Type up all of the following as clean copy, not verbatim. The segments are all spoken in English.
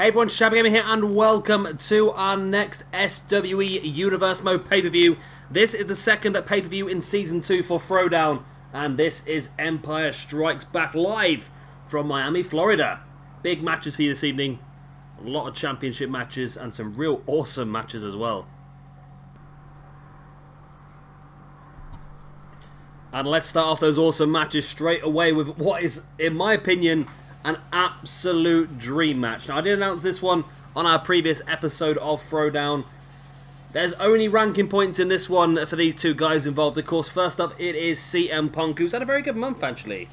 Hey everyone, Shabby Gamer here and welcome to our next SWE Universe Mode pay-per-view. This is the second pay-per-view in Season 2 for Throwdown, and this is Empire Strikes Back live from Miami, Florida. Big matches for you this evening, a lot of championship matches and some real awesome matches as well. And let's start off those awesome matches straight away with what is, in my opinion, an absolute dream match. Now, I did announce this one on our previous episode of Throwdown. There's only ranking points in this one for these two guys involved. Of course, first up, it is CM Punk, who's had a very good month, actually.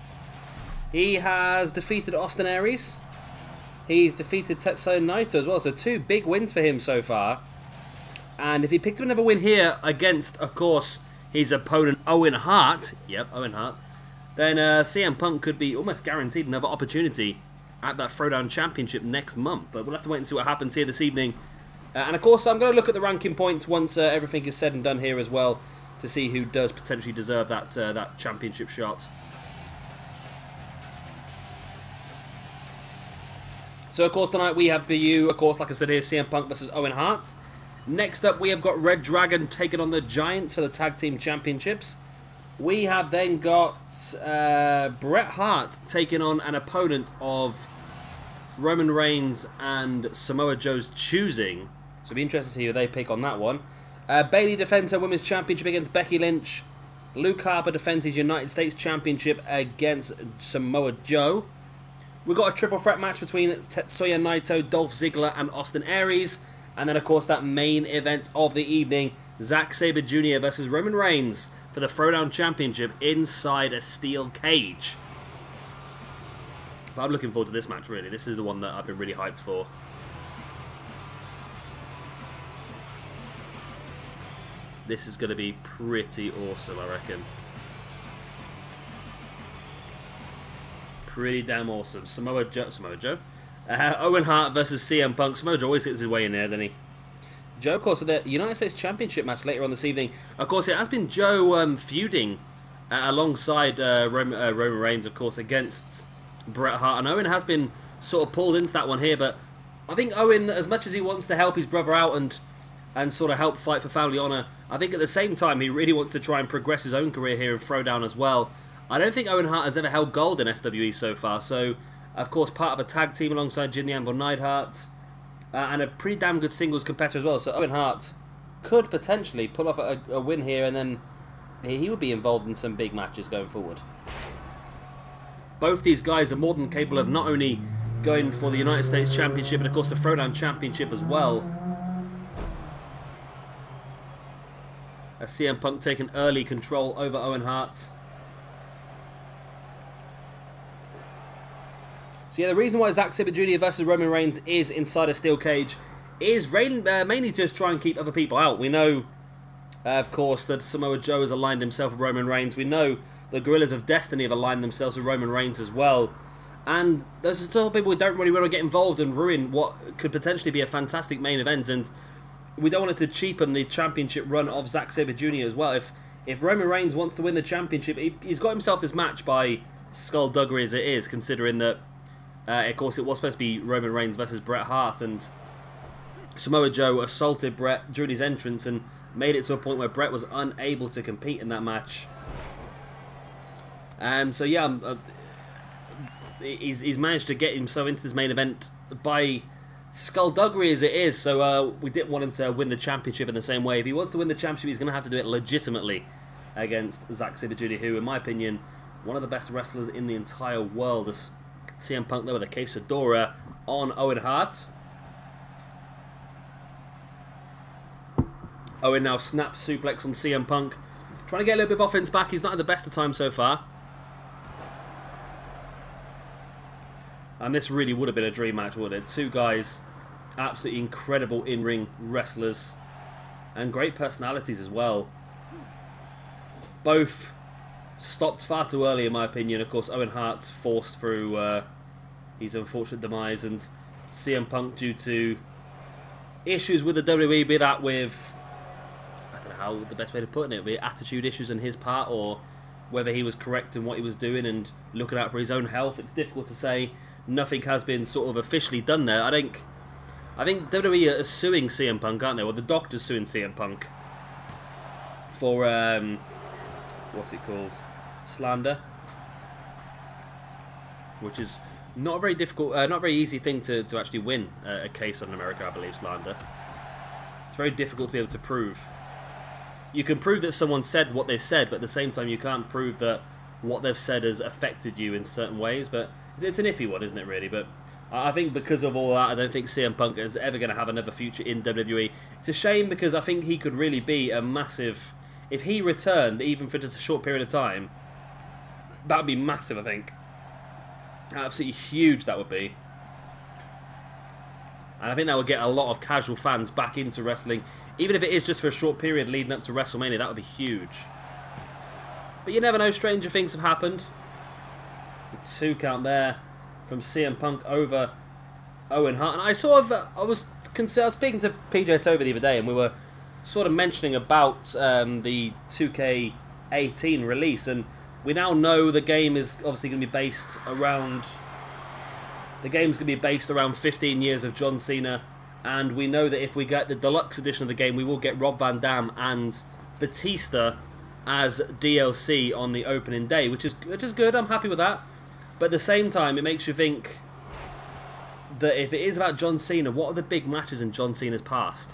He has defeated Aries. He's defeated Tetsuya and Naito as well, so two big wins for him so far. And if he picked up another win here against, of course, his opponent Owen Hart, yep, Owen Hart, then CM Punk could be almost guaranteed another opportunity at that Throwdown Championship next month. But we'll have to wait and see what happens here this evening. And of course, I'm going to look at the ranking points once everything is said and done here as well, to see who does potentially deserve that that championship shot. So of course tonight we have for you, of course, like I said here, CM Punk versus Owen Hart. Next up we have got reDragon taking on the Giants for the Tag Team Championships. We have then got Bret Hart taking on an opponent of Roman Reigns and Samoa Joe's choosing. So it'll be interesting to see who they pick on that one. Bayley defends her Women's Championship against Becky Lynch. Harper defends his United States Championship against Samoa Joe. We've got a triple threat match between Tetsuya, Naito, Dolph Ziggler and Aries. And then of course that main event of the evening, Zack Sabre Jr. versus Roman Reigns for the Throwdown Championship inside a steel cage. But I'm looking forward to this match, really. This is the one that I've been really hyped for. This is going to be pretty awesome, I reckon. Pretty damn awesome. Samoa Joe? Owen Hart versus CM Punk. Samoa Joe always gets his way in there, doesn't he? Joe, of course, for the United States Championship match later on this evening. Of course, it has been Joe feuding alongside Roman Reigns, of course, against Bret Hart. And Owen has been sort of pulled into that one here. But I think Owen, as much as he wants to help his brother out and sort of help fight for family honour, I think at the same time he really wants to try and progress his own career here in Throwdown as well. I don't think Owen Hart has ever held gold in SWE so far. So, of course, part of a tag team alongside Jim the Anvil Neidhart. And a pretty damn good singles competitor as well. So Owen Hart could potentially pull off a win here, and then he would be involved in some big matches going forward. Both these guys are more than capable of not only going for the United States Championship, but of course the Throwdown Championship as well. As CM Punk taking early control over Owen Hart. So yeah, the reason why Zack Sabre Jr. versus Roman Reigns is inside a steel cage is mainly just try and keep other people out. We know, of course, that Samoa Joe has aligned himself with Roman Reigns. We know the Gorillas of Destiny have aligned themselves with Roman Reigns as well. And those are still people who don't really want to get involved and ruin what could potentially be a fantastic main event. And we don't want it to cheapen the championship run of Zack Sabre Jr. as well. If Roman Reigns wants to win the championship, he's got himself this match by skullduggery as it is, considering that of course, it was supposed to be Roman Reigns versus Bret Hart, and Samoa Joe assaulted Bret during his entrance and made it to a point where Bret was unable to compete in that match. So yeah, he's managed to get himself into this main event by skullduggery as it is, so we didn't want him to win the championship in the same way. If he wants to win the championship, he's going to have to do it legitimately against Zack Sabre Jr., who, in my opinion, one of the best wrestlers in the entire world. CM Punk there with a quesadora on Owen Hart. Owen now snaps suplex on CM Punk. Trying to get a little bit of offense back. He's not had the best of time so far. And this really would have been a dream match, wouldn't it? Two guys, absolutely incredible in-ring wrestlers. And great personalities as well. Both stopped far too early, in my opinion. Of course, Owen Hart forced through his unfortunate demise, and CM Punk, due to issues with the WWE, be that with, I don't know how the best way to put it, be attitude issues on his part, or whether he was correct in what he was doing and looking out for his own health. It's difficult to say. Nothing has been sort of officially done there. I think I think WWE are suing CM Punk, aren't they? Well, the Doctor's suing CM Punk for, what's it called? Slander. Which is not a very difficult, not a very easy thing to actually win a case on in America, I believe, slander. It's very difficult to be able to prove. You can prove that someone said what they said, but at the same time you can't prove that what they've said has affected you in certain ways. But it's an iffy one, isn't it, really? But I think because of all that, I don't think CM Punk is ever going to have another future in WWE. It's a shame because I think he could really be a massive... If he returned, even for just a short period of time, that would be massive, I think. Absolutely huge that would be. And I think that would get a lot of casual fans back into wrestling. Even if it is just for a short period leading up to WrestleMania, that would be huge. But you never know, stranger things have happened. The 2 count there from CM Punk over Owen Hart. And I I was speaking to PJ Toby the other day, and we were sort of mentioning about the 2K18 release, and we now know the game is obviously going to be based around... The game's going to be based around 15 years of John Cena, and we know that if we get the deluxe edition of the game, we will get Rob Van Dam and Batista as DLC on the opening day, which is good. I'm happy with that. But at the same time, it makes you think that if it is about John Cena, what are the big matches in John Cena's past?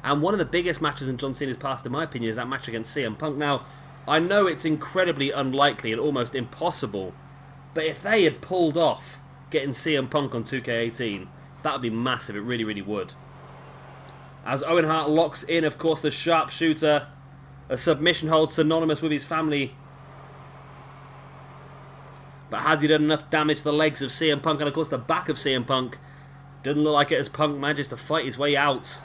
And one of the biggest matches in John Cena's past, in my opinion, is that match against CM Punk. Now, I know it's incredibly unlikely and almost impossible, but if they had pulled off getting CM Punk on 2K18, that would be massive. It really, really would. As Owen Hart locks in, of course, the sharpshooter. A submission hold synonymous with his family. But has he done enough damage to the legs of CM Punk? And, of course, the back of CM Punk. Doesn't look like it as Punk manages to fight his way out.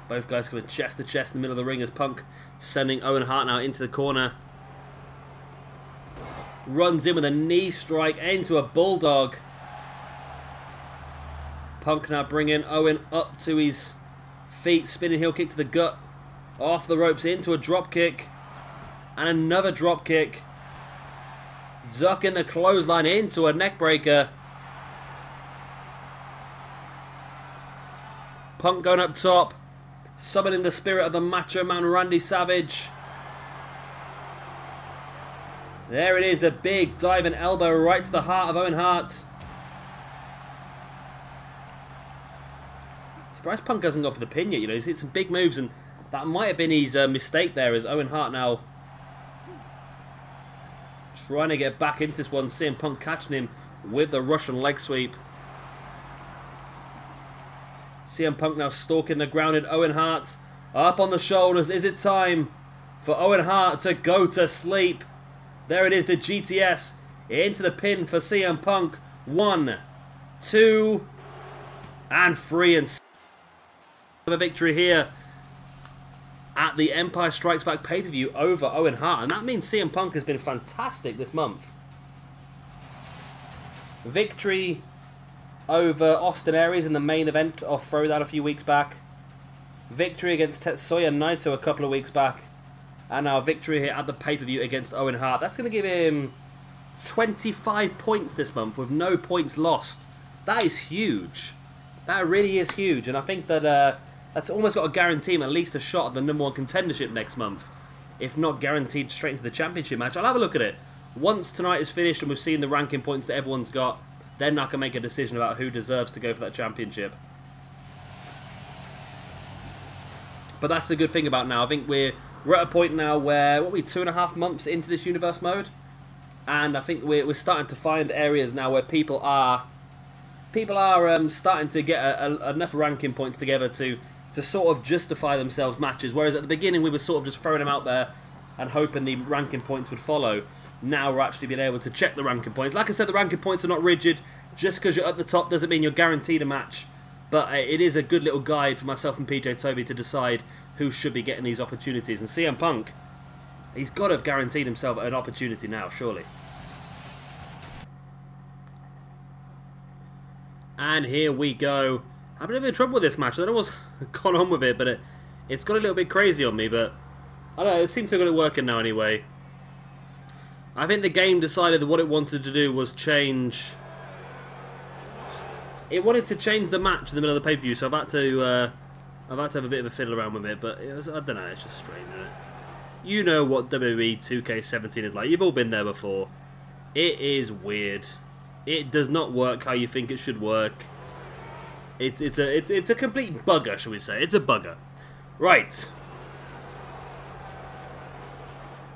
Both guys coming chest to chest in the middle of the ring as Punk sending Owen Hart now into the corner. Runs in with a knee strike into a bulldog. Punk now bringing Owen up to his feet. Spinning heel kick to the gut. Off the ropes into a drop kick. And another drop kick. Ducking the clothesline into a neck breaker. Punk going up top. Summoning the spirit of the Macho Man Randy Savage. There it is, the big diving elbow right to the heart of Owen Hart. Surprised Punk hasn't gone for the pin yet, you know. He's hit some big moves, and that might have been his mistake there, as Owen Hart now trying to get back into this one. CM Punk catching him with the Russian leg sweep. CM Punk now stalking the ground, and Owen Hart up on the shoulders. Is it time for Owen Hart to go to sleep? There it is, the GTS into the pin for CM Punk. 1, 2, and 3, and a victory here at the Empire Strikes Back pay-per-view over Owen Hart. And that means CM Punk has been fantastic this month. Victory over Austin Aries in the main event of Throwdown a few weeks back. Victory against Tetsuya Naito a couple of weeks back. And now victory here at the pay-per-view against Owen Hart. That's going to give him 25 points this month with no points lost. That is huge. That really is huge. And I think that that's almost got to guarantee him at least a shot at the #1 contendership next month. If not guaranteed straight into the championship match. I'll have a look at it. Once tonight is finished and we've seen the ranking points that everyone's got, then I can make a decision about who deserves to go for that championship. But that's the good thing about now. I think we're at a point now where, what are we, 2.5 months into this universe mode? And I think we're starting to find areas now where people are starting to get enough ranking points together to sort of justify themselves matches. Whereas at the beginning we were sort of just throwing them out there and hoping the ranking points would follow. Now we're actually being able to check the ranking points. Like I said, the ranking points are not rigid. Just because you're at the top doesn't mean you're guaranteed a match. But it is a good little guide for myself and PJ Toby to decide who should be getting these opportunities. And CM Punk, he's got to have guaranteed himself an opportunity now, surely. And here we go. I'm a bit of trouble with this match. I don't know what's gone on with it, but it's got a little bit crazy on me. But I don't know, it seems to have got it working now anyway. I think the game decided that what it wanted to do was change It wanted to change the match in the middle of the pay-per-view, so I've had to have a bit of a fiddle around with it, but it was, I don't know, it's just strange, isn't it? You know what WWE 2K17 is like. You've all been there before. It is weird. It does not work how you think it should work. It's a complete bugger, shall we say? It's a bugger. Right.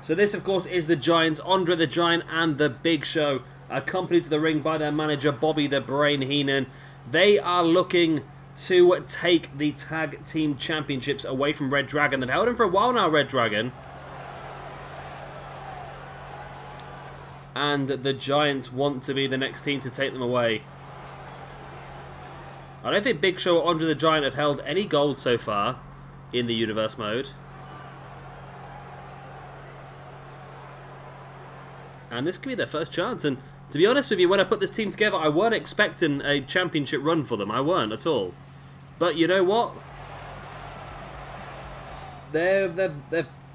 So this, of course, is the Giants, Andre the Giant and the Big Show, accompanied to the ring by their manager, Bobby the Brain Heenan. They are looking to take the Tag Team Championships away from reDragon. They've held them for a while now, reDragon. And the Giants want to be the next team to take them away. I don't think Big Show or Andre the Giant have held any gold so far in the Universe mode. And this could be their first chance. And to be honest with you, when I put this team together, I weren't expecting a championship run for them. I weren't at all. But you know what? They've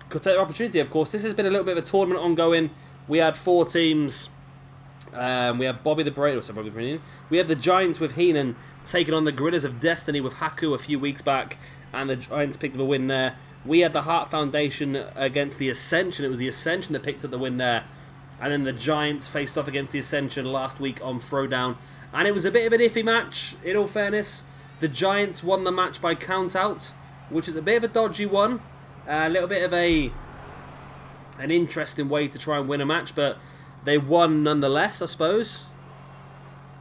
got their opportunity, of course. This has been a little bit of a tournament ongoing. We had 4 teams. We have Bobby the Brain. We have the Giants with Heenan taking on the Gorillas of Destiny with Haku a few weeks back. And the Giants picked up a win there. We had the Hart Foundation against the Ascension. It was the Ascension that picked up the win there. And then the Giants faced off against the Ascension last week on Throwdown. And it was a bit of an iffy match, in all fairness. The Giants won the match by count-out, which is a bit of a dodgy one. A little bit of an interesting way to try and win a match, but they won nonetheless, I suppose.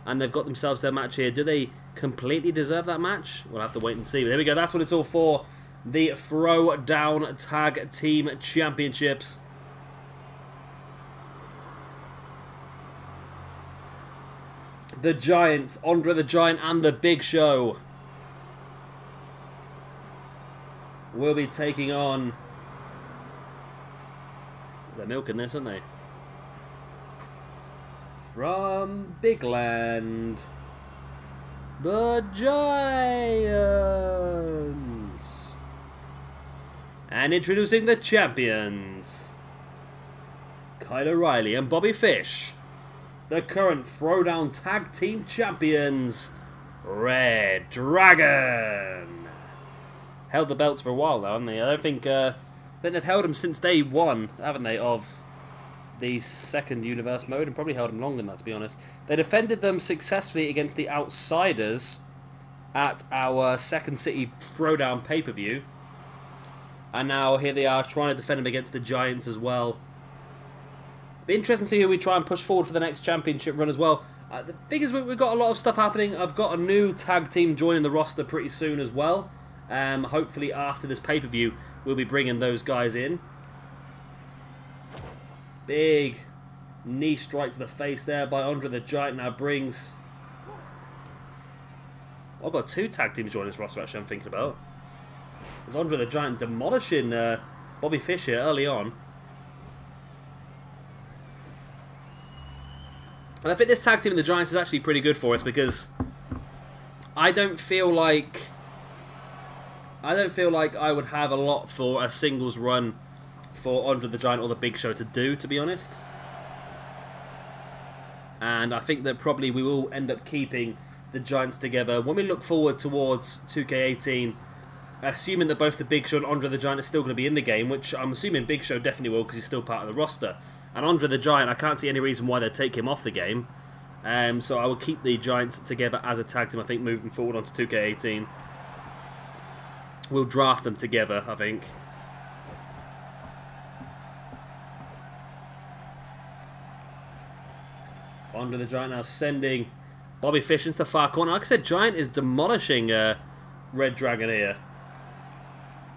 And they've got themselves their match here. Do they completely deserve that match? We'll have to wait and see. But there we go. That's what it's all for. The Throwdown Tag Team Championships. The Giants, Andre the Giant and the Big Show will be taking on... They're milking this, aren't they? From Big Land, the Giants. And introducing the champions, Kyle O'Reilly and Bobby Fish. The current Throwdown Tag Team Champions, reDragon. Held the belts for a while now, haven't they? I don't think they've held them since day one, haven't they, of the second Universe mode, and probably held them longer than that, to be honest. They defended them successfully against the Outsiders at our Second City Throwdown pay-per-view. And now here they are trying to defend them against the Giants as well. Be interesting to see who we try and push forward for the next championship run as well. The thing is, we've got a lot of stuff happening. I've got a new tag team joining the roster pretty soon as well. Hopefully after this pay-per-view, we'll be bringing those guys in. Big knee strike to the face there by Andre the Giant. Now brings... I've got 2 tag teams joining this roster, actually, I'm thinking about. There's Andre the Giant demolishing Bobby Fish here early on. And I think this tag team in the Giants is actually pretty good for us, because I don't feel like I would have a lot for a singles run for Andre the Giant or the Big Show to do, to be honest. And I think that probably we will end up keeping the Giants together when we look forward towards 2K18, assuming that both the Big Show and Andre the Giant are still going to be in the game, which I'm assuming Big Show definitely will, because he's still part of the roster. And Andre the Giant, I can't see any reason why they'd take him off the game. So I will keep the Giants together as a tag team, I think, moving forward onto 2K18. We'll draft them together, I think. Andre the Giant now sending Bobby Fish into the far corner. Like I said, Giant is demolishing reDragon here.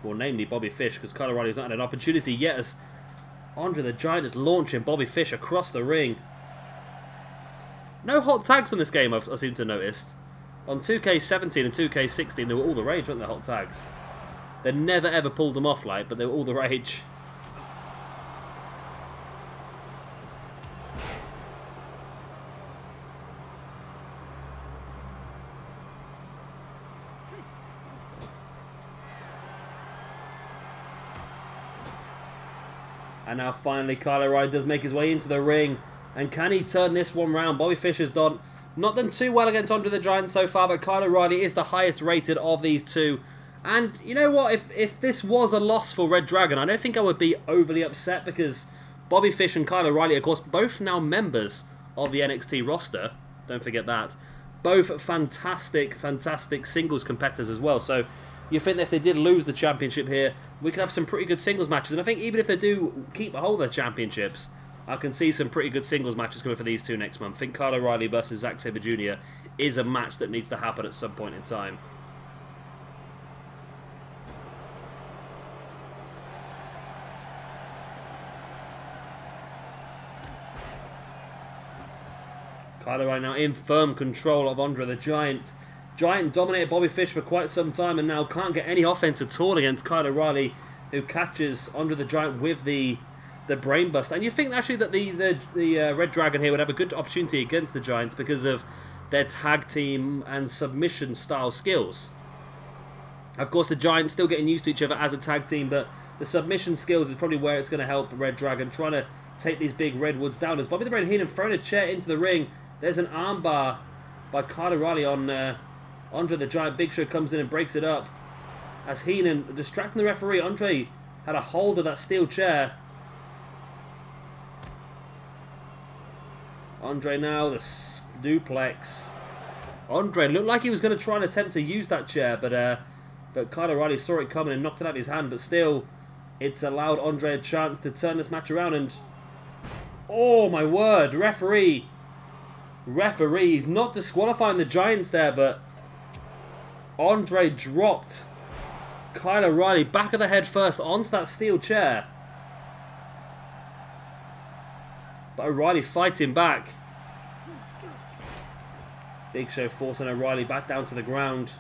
Well, namely Bobby Fish, because Kyle O'Reilly's not had an opportunity yet as Andre the Giant is launching Bobby Fish across the ring. No hot tags on this game, I seem to have noticed. On 2K17 and 2K16, they were all the rage, weren't they, hot tags? They never ever pulled them off, like, but they were all the rage. And now finally Kyle O'Reilly does make his way into the ring. And can he turn this one round? Bobby Fish has done Not done too well against Andre the Giant so far, but Kyle O'Reilly is the highest rated of these two. And you know what? If this was a loss for reDragon, I don't think I would be overly upset, because Bobby Fish and Kyle O'Reilly, of course, both now members of the NXT roster. Don't forget that. Both fantastic, fantastic singles competitors as well. So you think that if they did lose the championship here, we could have some pretty good singles matches. And I think even if they do keep a hold of their championships, I can see some pretty good singles matches coming for these two next month. I think Kyle O'Reilly versus Zack Sabre Jr. is a match that needs to happen at some point in time. Kyle O'Reilly now in firm control of Andre the Giant. Giant dominated Bobby Fish for quite some time and now can't get any offense at all against Kyle O'Reilly, who catches Andre the Giant with the brainbuster. And you think actually that the reDragon here would have a good opportunity against the Giants because of their tag team and submission style skills. Of course, the Giants still getting used to each other as a tag team, but the submission skills is probably where it's going to help reDragon trying to take these big redwoods down. As Bobby the Brain Heenan throwing a chair into the ring. There's an armbar by Kyle O'Reilly on Andre the Giant. Big Show comes in and breaks it up. As Heenan distracting the referee, Andre had a hold of that steel chair. Andre now, the duplex. Andre looked like he was going to try and attempt to use that chair, but Kyle O'Reilly saw it coming and knocked it out of his hand. But still, it's allowed Andre a chance to turn this match around. And oh my word, referee's not disqualifying the Giants there, but Andre dropped Kyle O'Reilly back of the head first onto that steel chair. But O'Reilly fighting back. Big Show forcing O'Reilly back down to the ground.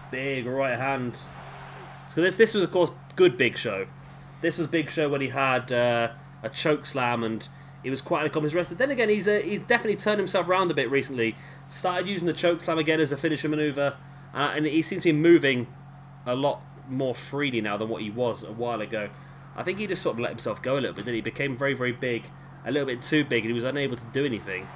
Big right hand. So this was, of course, good Big Show. This was Big Show when he had a choke slam and he was quite uncommonly rested. Then again, he's definitely turned himself around a bit recently. Started using the choke slam again as a finisher maneuver, and he seems to be moving a lot more freely now than what he was a while ago. I think he just sort of let himself go a little bit, didn't he? He became very, very big, a little bit too big, and he was unable to do anything.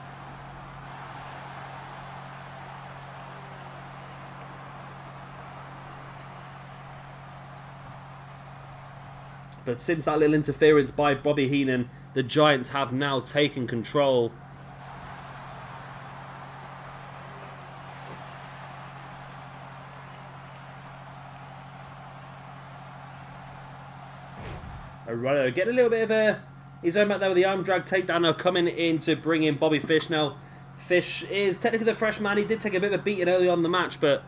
But since that little interference by Bobby Heenan, the Giants have now taken control. Right, getting a little bit of his own back there with the arm drag takedown now coming in to bring in Bobby Fish. Now, Fish is technically the fresh man. He did take a bit of a beating early on in the match, but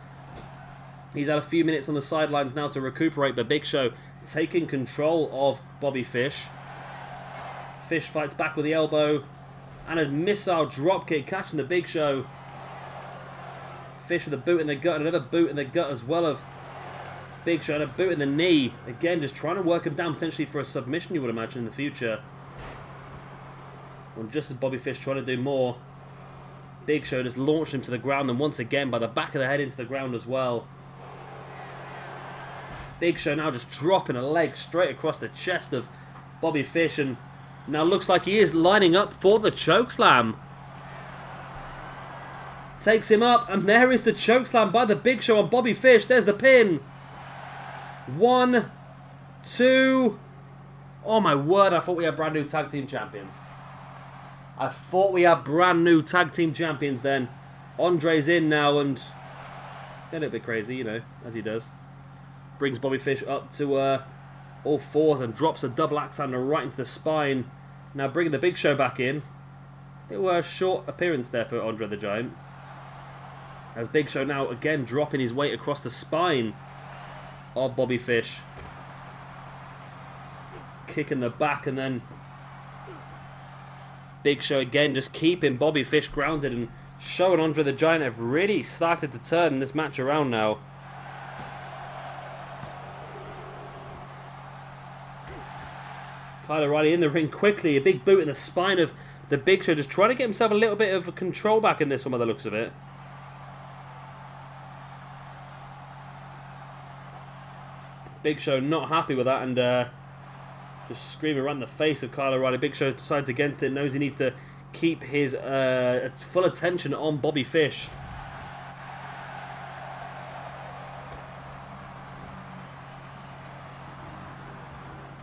he's had a few minutes on the sidelines now to recuperate. But Big Show taking control of Bobby Fish. Fish fights back with the elbow and a missile dropkick catching the Big Show. Fish with a boot in the gut and another boot in the gut as well of Big Show, and a boot in the knee. Again, just trying to work him down potentially for a submission, you would imagine, in the future. And just as Bobby Fish trying to do more, Big Show just launched him to the ground, and once again by the back of the head into the ground as well. Big Show now just dropping a leg straight across the chest of Bobby Fish, and now looks like he is lining up for the chokeslam. Takes him up, and there is the chokeslam by the Big Show on Bobby Fish. There's the pin. 1, 2. Oh my word, I thought we had brand new tag team champions. I thought we had brand new tag team champions then. Andre's in now and a little bit crazy, you know, as he does. Brings Bobby Fish up to all fours and drops a double axe handle right into the spine. Now bringing the Big Show back in. Little short appearance there for Andre the Giant. As Big Show now again dropping his weight across the spine of Bobby Fish. Kick in the back, and then Big Show again just keeping Bobby Fish grounded and showing Andre the Giant have really started to turn this match around now. Kyle O'Reilly in the ring quickly, a big boot in the spine of the Big Show, just trying to get himself a little bit of control back in this one by the looks of it. Big Show not happy with that and just screaming around the face of Kyle O'Reilly. Big Show decides against it, knows he needs to keep his full attention on Bobby Fish.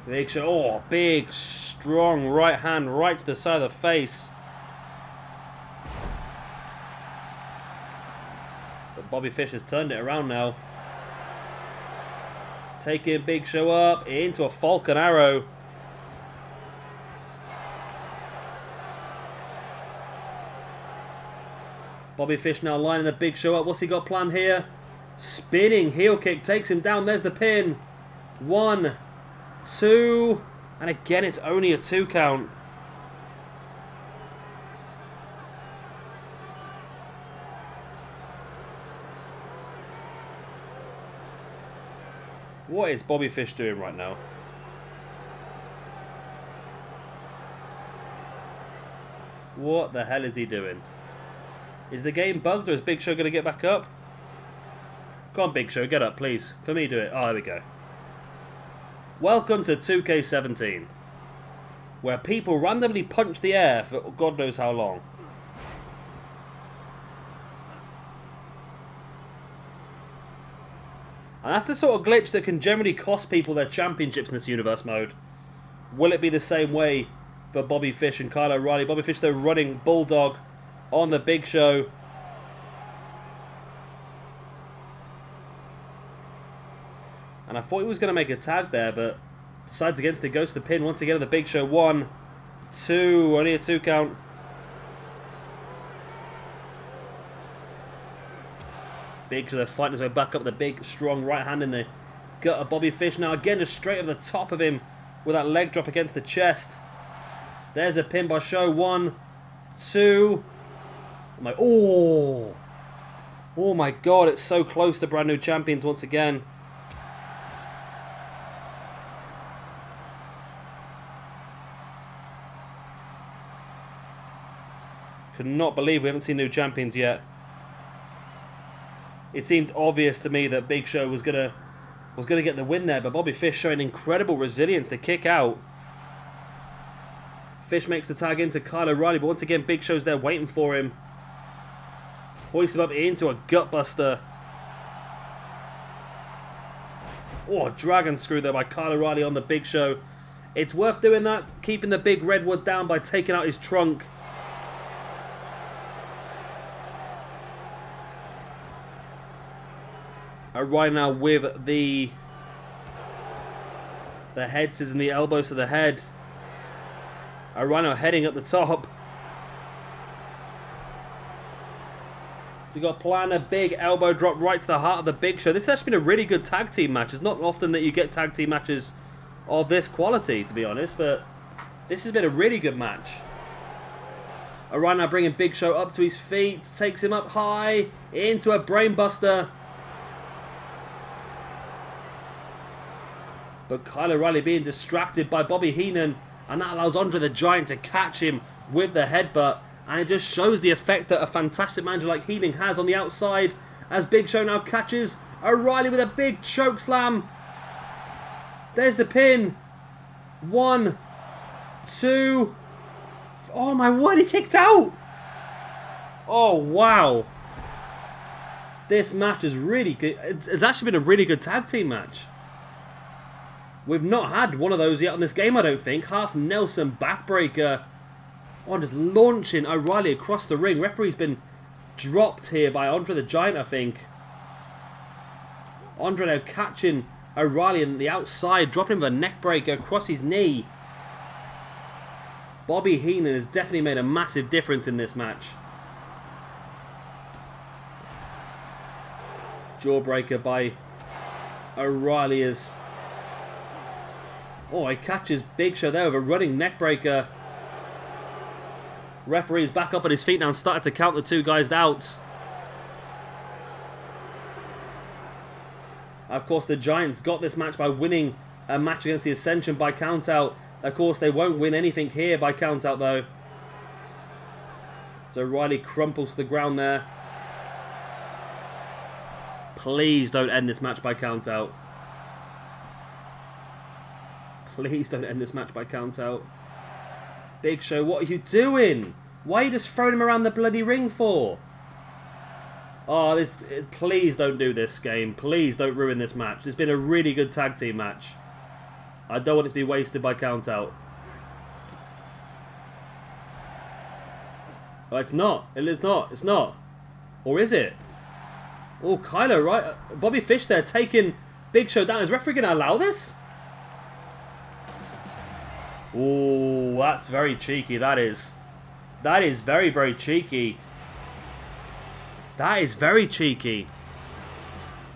Big Show, oh, big, strong right hand right to the side of the face. But Bobby Fish has turned it around now. Taking Big Show up into a Falcon Arrow. Bobby Fish now lining the Big Show up. What's he got planned here? Spinning heel kick takes him down. There's the pin. 1, 2, and again it's only a 2 count. What is Bobby Fish doing right now? What the hell is he doing? Is the game bugged, or is Big Show going to get back up? Come on, Big Show, get up, please. For me, do it. Oh, there we go. Welcome to 2K17, where people randomly punch the air for God knows how long. And that's the sort of glitch that can generally cost people their championships in this universe mode. Will it be the same way for Bobby Fish and Kyle O'Reilly? Bobby Fish, though, running Bulldog on the Big Show. And I thought he was going to make a tag there, but decides against it, goes to the pin once again at the Big Show. 1, 2, only a 2 count. Big Show fighting his way back up with a big, strong right hand in the gut of Bobby Fish. Now again, just straight over the top of him with that leg drop against the chest. There's a pin by Show. 1, 2. Oh my God, it's so close to brand new champions once again. Could not believe we haven't seen new champions yet. It seemed obvious to me that Big Show was gonna get the win there, but Bobby Fish showing incredible resilience to kick out. Fish makes the tag into Kyle O'Reilly, but once again Big Show's there waiting for him. Hoists him up into a gutbuster. Oh, dragon screw there by Kyle O'Reilly on the Big Show. It's worth doing that, keeping the big redwood down by taking out his trunk. Right now with the head scissors and the elbows to the head. Rhino heading up the top. So you got planned a big elbow drop right to the heart of the Big Show. This has actually been a really good tag team match. It's not often that you get tag team matches of this quality, to be honest, but this has been a really good match. Rhino bringing Big Show up to his feet, takes him up high into a brainbuster. But Kyle O'Reilly being distracted by Bobby Heenan, and that allows Andre the Giant to catch him with the headbutt. And it just shows the effect that a fantastic manager like Heenan has on the outside, as Big Show now catches O'Reilly with a big choke slam. There's the pin. 1, 2. Oh my word, he kicked out. Oh wow. This match is really good. It's actually been a really good tag team match. We've not had one of those yet on this game, I don't think. Half Nelson backbreaker. Oh, just launching O'Reilly across the ring. Referee's been dropped here by Andre the Giant, I think. Andre now catching O'Reilly on the outside, dropping him with a neckbreaker across his knee. Bobby Heenan has definitely made a massive difference in this match. Jawbreaker by O'Reilly is... Oh, he catches Big Show there with a running neckbreaker. Referee's back up at his feet now and started to count the two guys out. Of course, the Giants got this match by winning a match against the Ascension by countout. Of course, they won't win anything here by countout, though. So O'Reilly crumples to the ground there. Please don't end this match by countout. Please don't end this match by countout. Big Show, what are you doing? Why are you just throwing him around the bloody ring for? Oh, this, please don't do this, game. Please don't ruin this match. It's been a really good tag team match. I don't want it to be wasted by count out. Oh, it's not. It's not. It's not. Or is it? Oh, Kylo, right? Bobby Fish there taking Big Show down. Is referee going to allow this? Oh, that's very cheeky. That is. That is very, very cheeky. That is very cheeky.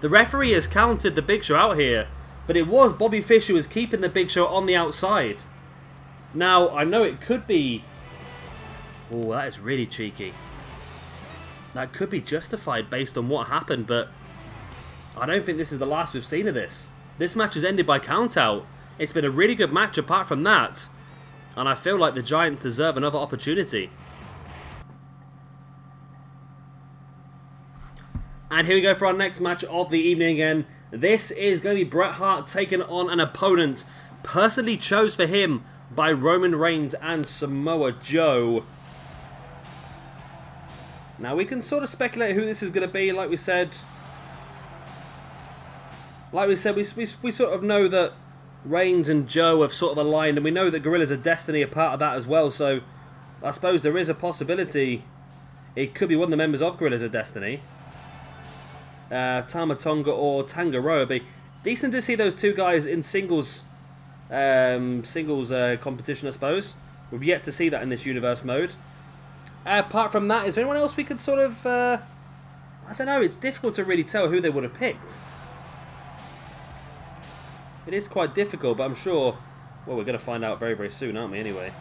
The referee has counted the Big Show out here, but it was Bobby Fish who was keeping the Big Show on the outside. Now, I know it could be... Oh, that is really cheeky. That could be justified based on what happened, but I don't think this is the last we've seen of this. This match has ended by count-out. It's been a really good match apart from that, and I feel like the Giants deserve another opportunity. And here we go for our next match of the evening again. This is going to be Bret Hart taking on an opponent personally chose for him by Roman Reigns and Samoa Joe. Now we can sort of speculate who this is going to be. Like we said, we sort of know that Reigns and Joe have sort of aligned, and we know that Gorillas of Destiny are part of that as well. So I suppose there is a possibility it could be one of the members of Gorillas of Destiny. Tama Tonga or Tangaroa. It'd be decent to see those two guys in singles competition, I suppose. We've yet to see that in this universe mode. Apart from that, is there anyone else we could sort of... I don't know, it's difficult to really tell who they would have picked. It is quite difficult, but I'm sure... Well, we're going to find out very, very soon, aren't we, anyway?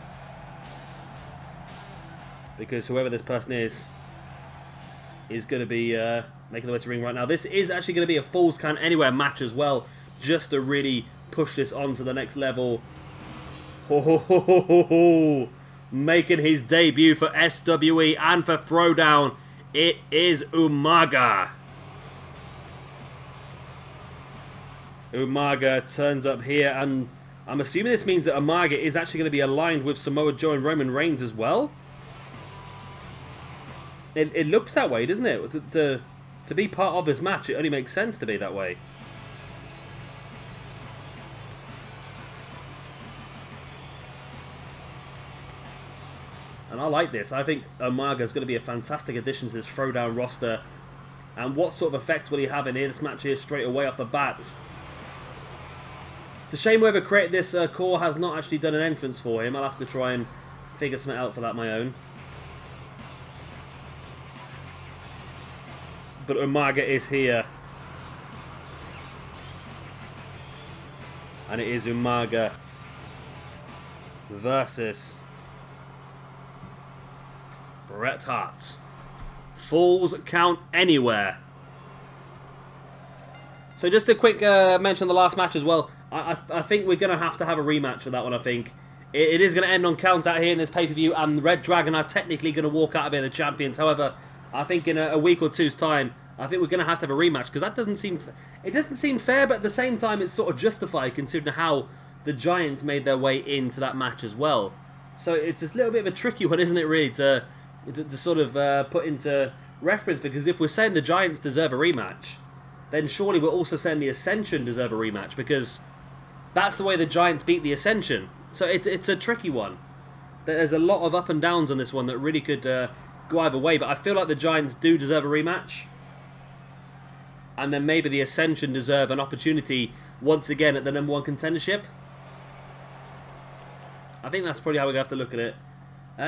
Because whoever this person is going to be making the way to the ring right now. This is actually going to be a Falls Count Anywhere match as well, just to really push this on to the next level. Ho, ho, ho, ho, ho, ho. Making his debut for SWE and for Throwdown, it is Umaga. Umaga turns up here, and I'm assuming this means that Umaga is actually going to be aligned with Samoa Joe and Roman Reigns as well. It looks that way, doesn't it? To be part of this match, it only makes sense to be that way. And I like this. I think Umaga is going to be a fantastic addition to this Throwdown roster. And what sort of effect will he have in this match here straight away off the bat? It's a shame whoever created this core has not actually done an entrance for him. I'll have to try and figure something out for that my own. But Umaga is here. And it is Umaga versus Bret Hart. Falls Count Anywhere. So just a quick mention of the last match as well. I think we're going to have a rematch for that one, I think. It is going to end on count out here in this pay-per-view, and reDragon are technically going to walk out of here the champions. However, I think in a week or two's time, I think we're going to have a rematch, because that doesn't seem... It doesn't seem fair, but at the same time, it's sort of justified considering how the Giants made their way into that match as well. So it's a little bit of a tricky one, isn't it, really, to sort of put into reference, because if we're saying the Giants deserve a rematch, then surely we're also saying the Ascension deserve a rematch, because that's the way the Giants beat the Ascension. So it's a tricky one. There's a lot of up and downs on this one that really could go either way, but I feel like the Giants do deserve a rematch. And then maybe the Ascension deserve an opportunity once again at the #1 contendership. I think that's probably how we're going to have to look at it.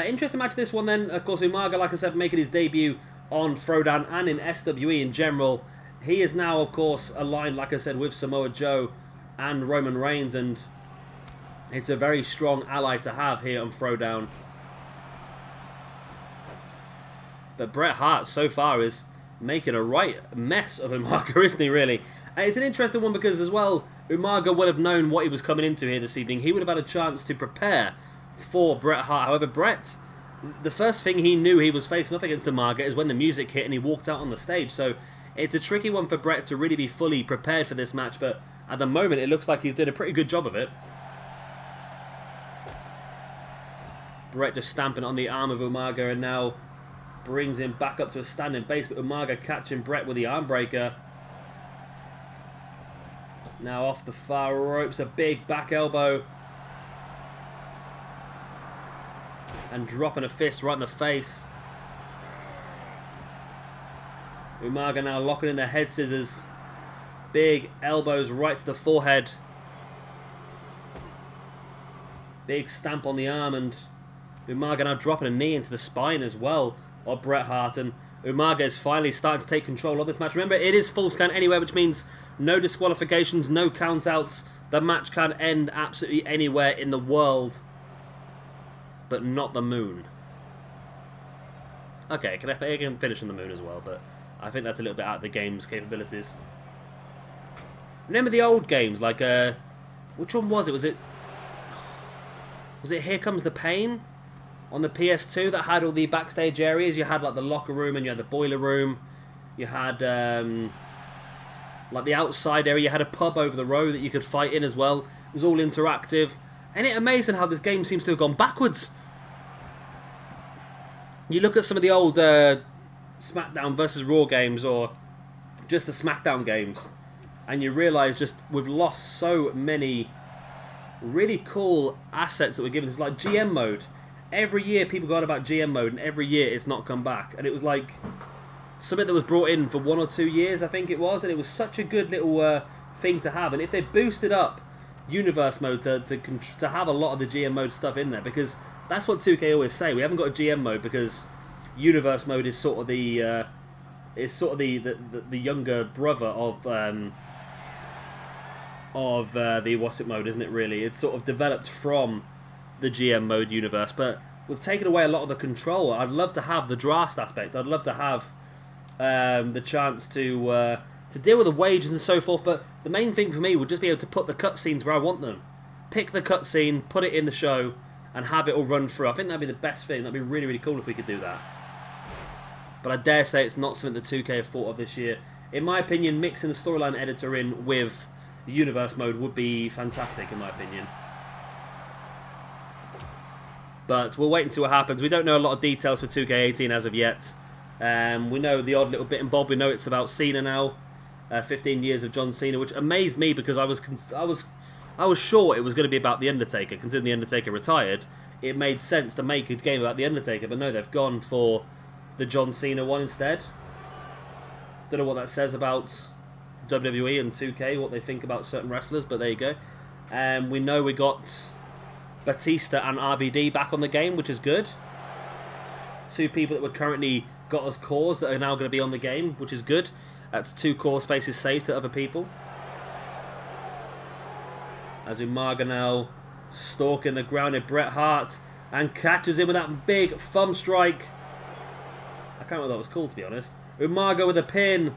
Interesting match this one then. Of course, Umaga, like I said, making his debut on Throwdown and in SWE in general. He is now, of course, aligned, like I said, with Samoa Joe and Roman Reigns, and it's a very strong ally to have here on Throwdown. But Bret Hart, so far, is making a right mess of Umaga, isn't he, really? And it's an interesting one because, as well, Umaga would have known what he was coming into here this evening. He would have had a chance to prepare for Bret Hart. However, Bret, the first thing he knew he was facing off against Umaga is when the music hit and he walked out on the stage. So it's a tricky one for Bret to really be fully prepared for this match, but at the moment it looks like he's doing a pretty good job of it. Bret just stamping on the arm of Umaga, and now brings him back up to a standing base, but Umaga catching Bret with the arm breaker. Now off the far ropes, a big back elbow. And dropping a fist right in the face. Umaga now locking in the head scissors. Big elbows right to the forehead. Big stamp on the arm, and Umaga now dropping a knee into the spine as well of Bret Hart. And Umaga is finally starting to take control of this match. Remember, it is Falls Count Anywhere, which means no disqualifications, no countouts. The match can end absolutely anywhere in the world, but not the moon. Okay, I can finish on the moon as well, but I think that's a little bit out of the game's capabilities. Remember the old games, like, which one was it? Was it Here Comes the Pain on the PS2 that had all the backstage areas? You had, like, the locker room, and you had the boiler room. You had, like, the outside area. You had a pub over the road that you could fight in as well. It was all interactive. And it's amazing how this game seems to have gone backwards. You look at some of the old SmackDown versus Raw games, or just the SmackDown games, and you realise just we've lost so many really cool assets that were given. It's like GM mode. Every year people go on about GM mode, and every year it's not come back. And it was like something that was brought in for 1 or 2 years, I think it was, and it was such a good little thing to have. And if they boosted up Universe mode to have a lot of the GM mode stuff in there, because that's what 2K always say. We haven't got a GM mode because Universe mode is sort of the the younger brother of the What's It mode, isn't it? Really, it's sort of developed from the GM mode universe, but we've taken away a lot of the control. I'd love to have the draft aspect. I'd love to have the chance to deal with the wages and so forth. But the main thing for me would just be able to put the cutscenes where I want them. Pick the cutscene, put it in the show, and have it all run through. I think that'd be the best thing. That'd be really, really cool if we could do that. But I dare say it's not something that 2K have thought of this year. In my opinion, mixing the storyline editor in with the universe mode would be fantastic, in my opinion. But we'll wait and see what happens. We don't know a lot of details for 2K18 as of yet. We know the odd little bit and bob. We know it's about Cena now. 15 years of John Cena, which amazed me because I was sure it was going to be about The Undertaker. Considering The Undertaker retired, it made sense to make a game about The Undertaker. But no, they've gone for the John Cena one instead. Don't know what that says about WWE and 2K, what they think about certain wrestlers, but there you go. We know we got Batista and RVD back on the game, which is good. Two people that were currently got us cores that are now going to be on the game, which is good. That's 2 core spaces saved to other people. As Umaga now stalking the grounded Bret Hart and catches him with that big thumb strike. I can't remember what that was called, to be honest. Umaga with a pin.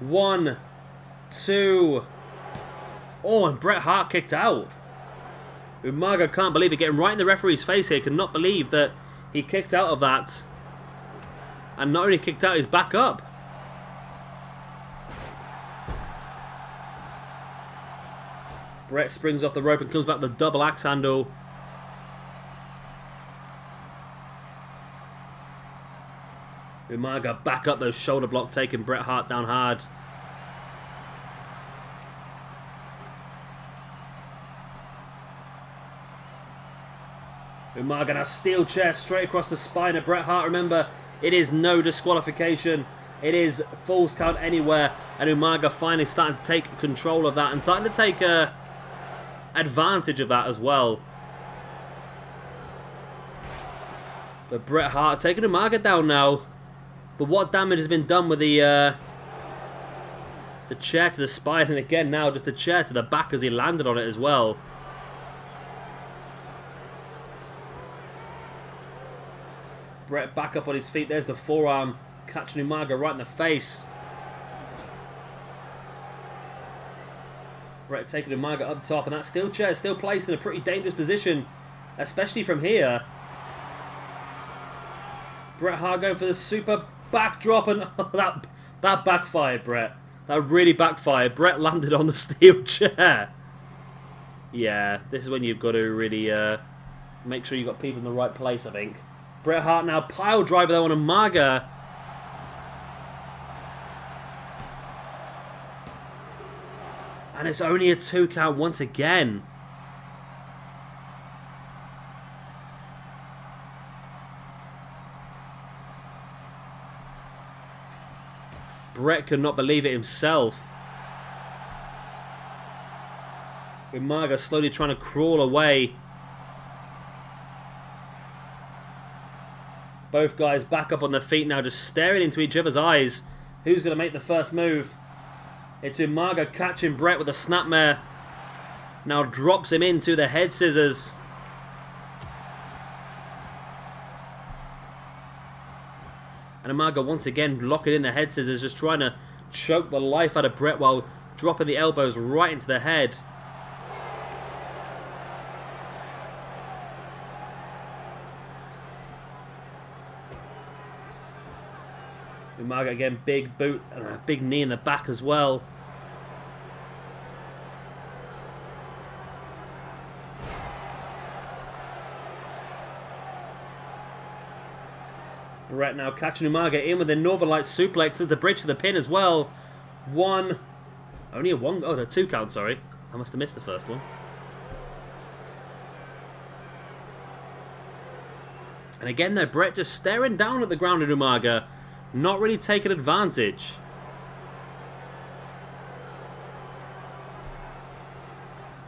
1, 2. Oh, and Bret Hart kicked out. Umaga can't believe it, getting right in the referee's face here. Cannot believe that he kicked out of that. And not only kicked out, he's back up. Bret springs off the rope and comes back with the double axe handle. Umaga back up those shoulder block, taking Bret Hart down hard. Umaga now steel chair straight across the spine of Bret Hart. Remember, it is no disqualification. It is falls count anywhere. And Umaga finally starting to take control of that and starting to take advantage of that as well. But Bret Hart taking Umaga down now. But what damage has been done with the chair to the spine, and again now just the chair to the back as he landed on it as well. Bret back up on his feet. There's the forearm catching Umaga right in the face. Bret taking Umaga up top, and that steel chair is still placed in a pretty dangerous position, especially from here. Bret Hart going for the super backdrop, and that backfired, Bret. That really backfired. Bret landed on the steel chair. Yeah, this is when you've got to really Make sure you've got people in the right place, I think. Bret Hart now pile driver though on Umaga. And it's only a 2 count once again. Bret could not believe it himself. Umaga slowly trying to crawl away. Both guys back up on their feet now, just staring into each other's eyes. Who's going to make the first move? It's Umaga catching Bret with a snapmare. Now drops him into the head scissors. And Umaga once again locking in the head scissors, just trying to choke the life out of Bret while dropping the elbows right into the head. Umaga again, big boot and a big knee in the back as well. Bret now catching Umaga in with the Northern Light suplex as the bridge for the pin as well. Only a 1, oh no, 2 count, sorry. I must have missed the first one. And again there, Bret just staring down at the ground at Umaga, not really taking advantage.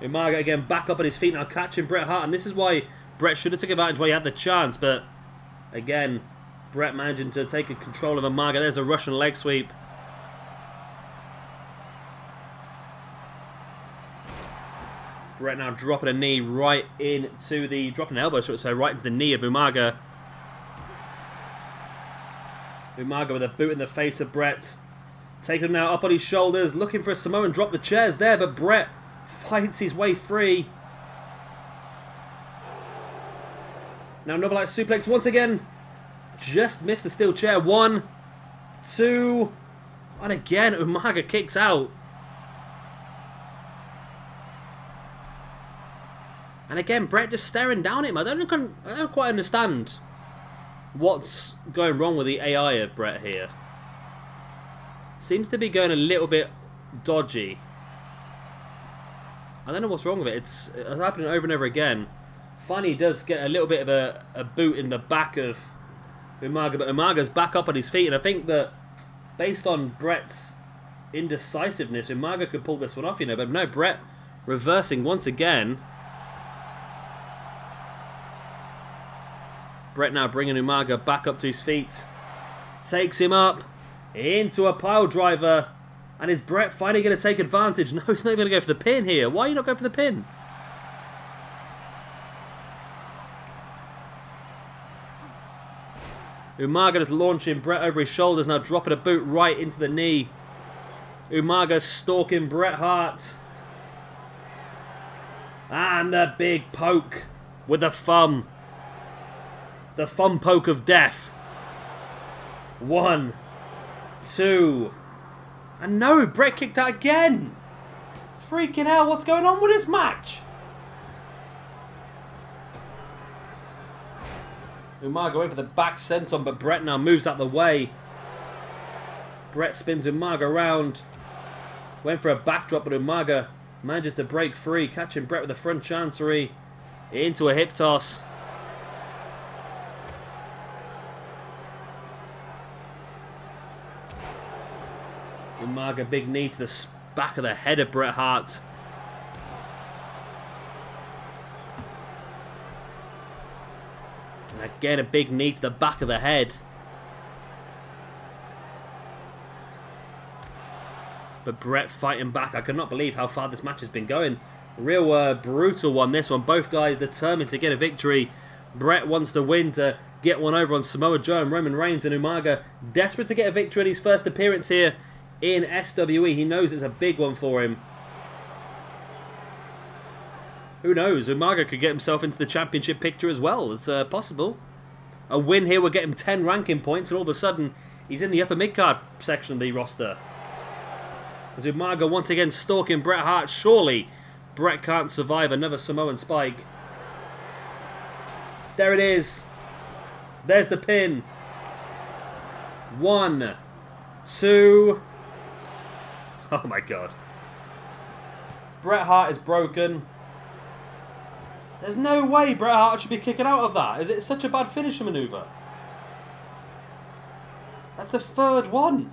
Umaga again back up on his feet now, catching Bret Hart, and this is why Bret should have taken advantage while he had the chance, but again, Bret managing to take control of Umaga. There's a Russian leg sweep. Bret now dropping a knee right into the, dropping an elbow, so right into the knee of Umaga. Umaga with a boot in the face of Bret. Taking him now up on his shoulders, looking for a Samoan drop. The chair's there, but Bret fights his way free. Now another light suplex once again. Just missed the steel chair. 1, 2, and again Umaga kicks out. And again Bret just staring down at him. I don't quite understand what's going wrong with the AI of Bret here. Seems to be going a little bit dodgy. I don't know what's wrong with it. It's happening over and over again. Finally he does get a little bit of a boot in the back of Umaga, but Umaga's back up on his feet, and I think that based on Bret's indecisiveness, Umaga could pull this one off, you know, but no, Bret reversing once again. Bret now bringing Umaga back up to his feet, takes him up into a pile driver, and is Bret finally going to take advantage? No, he's not going to go for the pin here. Why are you not going for the pin? Umaga just launching Bret over his shoulders, now dropping a boot right into the knee. Umaga stalking Bret Hart. And the big poke with the thumb. The thumb poke of death. 1, 2. And no, Bret kicked out again. Freaking hell, what's going on with this match? Umaga went for the back senton, but Bret now moves out the way. Bret spins Umaga around. Went for a backdrop, but Umaga manages to break free, catching Bret with the front chancery into a hip toss. Umaga big knee to the back of the head of Bret Hart. And again a big knee to the back of the head. But Bret fighting back. I cannot believe how far this match has been going. Real brutal one, this one. Both guys determined to get a victory. Bret wants to win to get one over on Samoa Joe and Roman Reigns, and Umaga desperate to get a victory in his first appearance here in SWE. He knows it's a big one for him. Who knows? Umaga could get himself into the championship picture as well. It's possible. A win here will get him 10 ranking points, and all of a sudden he's in the upper mid-card section of the roster. As Umaga once again stalking Bret Hart. Surely Bret can't survive another Samoan spike. There it is. There's the pin. 1, 2. Oh my god. Bret Hart is broken. There's no way Bret Hart should be kicking out of that. Is it such a bad finisher maneuver? That's the 3rd one.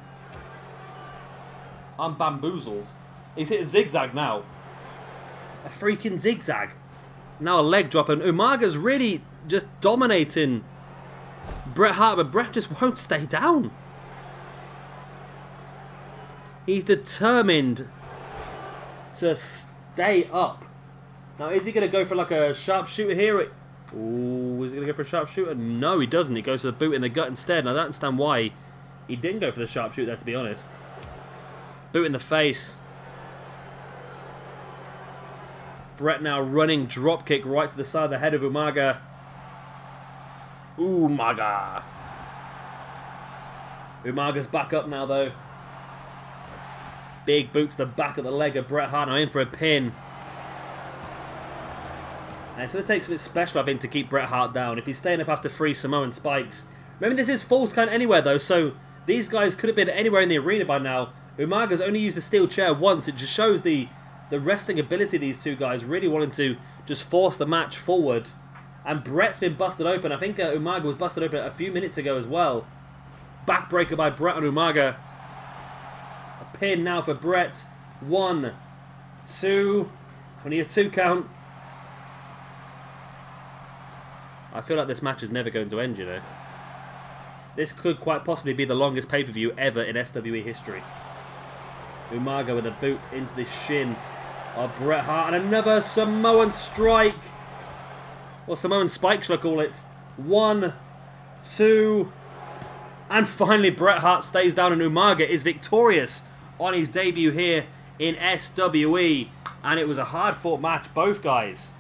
I'm bamboozled. He's hit a zigzag now. A freaking zigzag. Now a leg drop, and Umaga's really just dominating Bret Hart, but Bret just won't stay down. He's determined to stay up. Now, is he going to go for like a sharpshooter here? Ooh, is he going to go for a sharpshooter? No, he doesn't. He goes for the boot in the gut instead. Now, I don't understand why he didn't go for the sharpshooter there, to be honest. Boot in the face. Bret now running dropkick right to the side of the head of Umaga. Umaga. Umaga's back up now, though. Big boot to the back of the leg of Bret Hart. Now in for a pin. And it's going to take something special, I think, to keep Bret Hart down. If he's staying up after 3 Samoan spikes. Remember, this is Falls Count Anywhere, though, so these guys could have been anywhere in the arena by now. Umaga's only used the steel chair once. It just shows the wrestling ability of these two guys, really wanting to just force the match forward. And Bret's been busted open. I think Umaga was busted open a few minutes ago as well. Backbreaker by Bret on Umaga. A pin now for Bret. 1, 2. Only a 2 count. I feel like this match is never going to end, you know. This could quite possibly be the longest pay-per-view ever in SWE history. Umaga with a boot into the shin of Bret Hart. And another Samoan strike. Or Samoan spike, shall I call it. 1, 2. And finally, Bret Hart stays down and Umaga is victorious on his debut here in SWE. And it was a hard-fought match. Both guys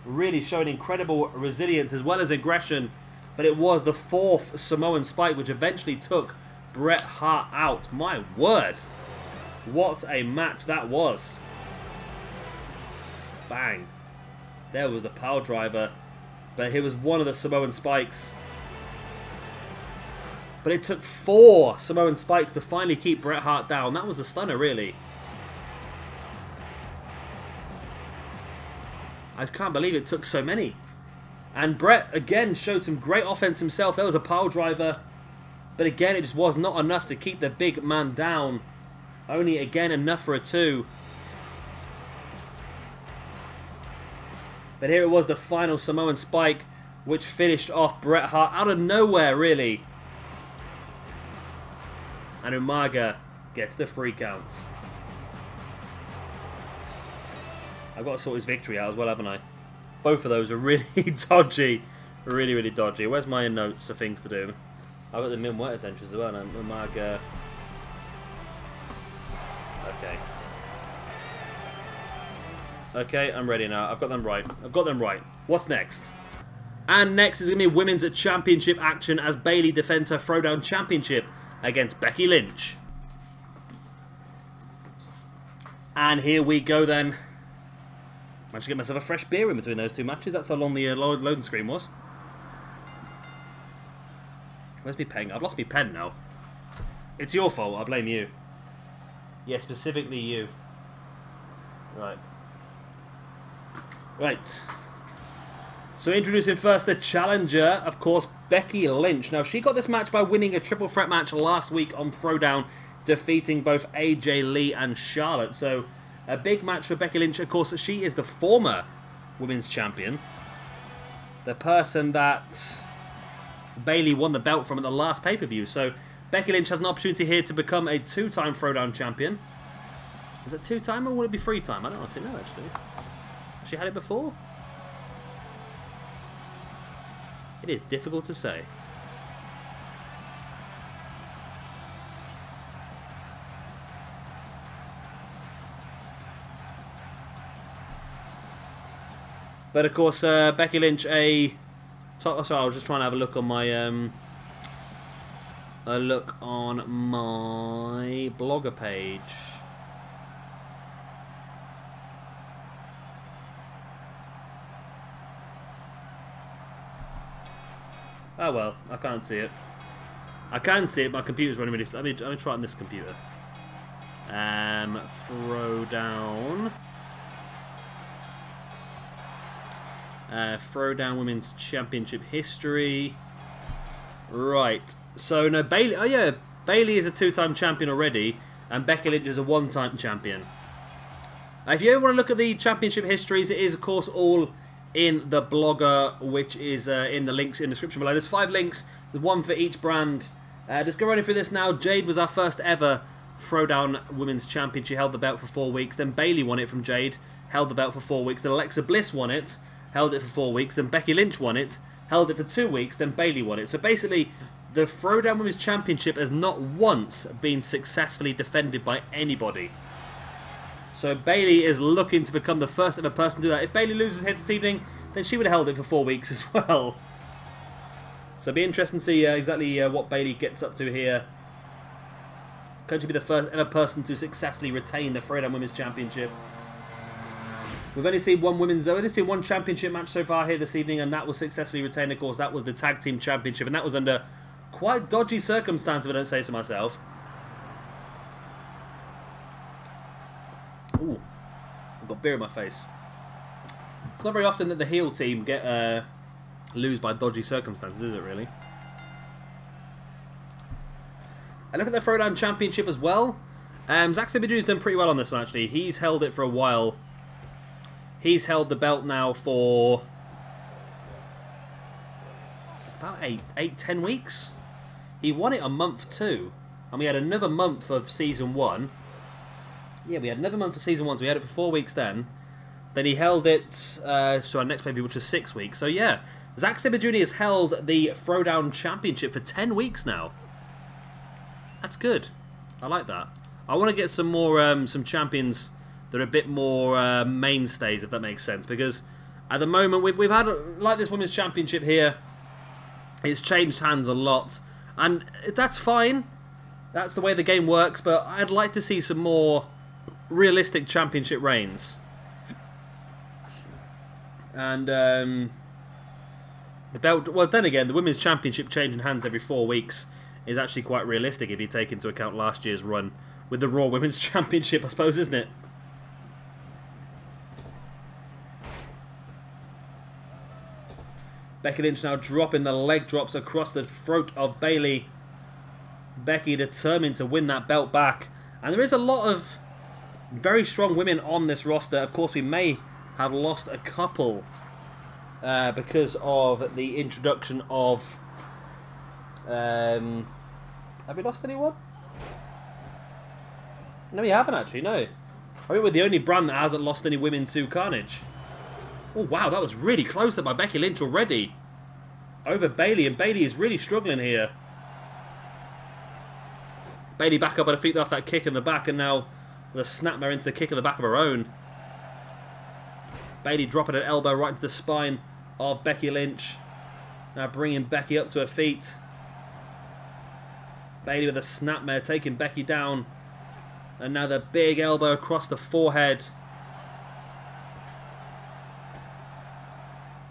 really showing incredible resilience as well as aggression. But it was the 4th Samoan spike which eventually took Bret Hart out. My word. What a match that was. Bang. There was the power driver. But here was one of the Samoan spikes. But it took 4 Samoan spikes to finally keep Bret Hart down. That was the stunner, really. I can't believe it took so many. And Bret, again, showed some great offense himself. There was a power driver. But again, it just was not enough to keep the big man down. Only, again, enough for a 2. But here it was, the final Samoan spike, which finished off Bret Hart out of nowhere, really. And Umaga gets the 3 count. I've got to sort his victory out as well, haven't I? Both of those are really dodgy. Really, really dodgy. Where's my notes of things to do? I've got the Min Wetter's entrance as well, and Umaga. Okay. Okay, I'm ready now. I've got them right. I've got them right. What's next? And next is going to be Women's Championship action as Bayley defends her Throwdown Championship against Becky Lynch. And here we go then. Managed to get myself a fresh beer in between those 2 matches. That's how long the loading screen was. Where's my pen? I've lost my pen now. It's your fault. I blame you. Yeah, specifically you. Right. Right. So introducing first the challenger, of course, Becky Lynch. Now, she got this match by winning a triple threat match last week on Throwdown, defeating both AJ Lee and Charlotte. So a big match for Becky Lynch. Of course, she is the former women's champion. The person that Bayley won the belt from at the last pay-per-view. So Becky Lynch has an opportunity here to become a 2-time Throwdown champion. Is it 2-time or would it be 3-time? I don't honestly know, actually. Has she had it before? It is difficult to say. But of course, Becky Lynch, sorry, I was just trying to have a look on my blogger page. Oh well, I can't see it. I can see it, my computer's running really slow. Let me try it on this computer. Throwdown. Throwdown Women's Championship history. Right. So, no, Bayley... Oh, yeah. Bayley is a 2-time champion already. And Becky Lynch is a 1-time champion. If you ever want to look at the championship histories, it is, of course, all in the blogger, which is in the links in the description below. There's 5 links. There's 1 for each brand. Just go running through this now. Jade was our first ever Throwdown Women's Champion. She held the belt for 4 weeks. Then Bayley won it from Jade. Held the belt for 4 weeks. Then Alexa Bliss won it. Held it for 4 weeks. Then Becky Lynch won it. Held it for 2 weeks. Then Bayley won it. So basically, the Throwdown Women's Championship has not once been successfully defended by anybody. So Bayley is looking to become the first ever person to do that. If Bayley loses here this evening, then she would have held it for 4 weeks as well. So it'll be interesting to see exactly what Bayley gets up to here. Can she be the first ever person to successfully retain the Throwdown Women's Championship? We've only seen one championship match so far here this evening, and that was successfully retained. Of course, that was the Tag Team Championship, and that was under quite dodgy circumstances, if I don't say so myself. Ooh, I've got beer in my face. It's not very often that the heel team get lose by dodgy circumstances, is it really? And look at the Throwdown Championship as well. Zack Sabre has done pretty well on this one, actually. He's held it for a while. He's held the belt now for about 10 weeks. He won it a month too. And we had another month of Season 1. Yeah, we had another month of Season 1, so we had it for 4 weeks then. Then he held it to our next pay-per-view, which was 6 weeks. So yeah, Zack Sabre Jr. has held the Throwdown Championship for 10 weeks now. That's good. I like that. I want to get some more some champions that are a bit more mainstays, if that makes sense. Because at the moment, we've had, like this Women's Championship here, it's changed hands a lot. And that's fine. That's the way the game works. But I'd like to see some more realistic championship reigns. And the belt, well, then again, the Women's Championship changing hands every 4 weeks is actually quite realistic if you take into account last year's run with the Raw Women's Championship, I suppose, isn't it? Becky Lynch now dropping the leg drops across the throat of Bayley. Becky determined to win that belt back. And there is a lot of very strong women on this roster. Of course, we may have lost a couple because of the introduction of... have we lost anyone? No, we haven't actually, no. I think we're the only brand that hasn't lost any women to Carnage. Oh, wow, that was really close there by Becky Lynch already. Over Bayley, and Bayley is really struggling here. Bayley back up on her feet off that kick in the back, and now the snapmare into the kick in the back of her own. Bayley dropping an elbow right into the spine of Becky Lynch. Now bringing Becky up to her feet. Bayley with a snapmare taking Becky down. And now the big elbow across the forehead.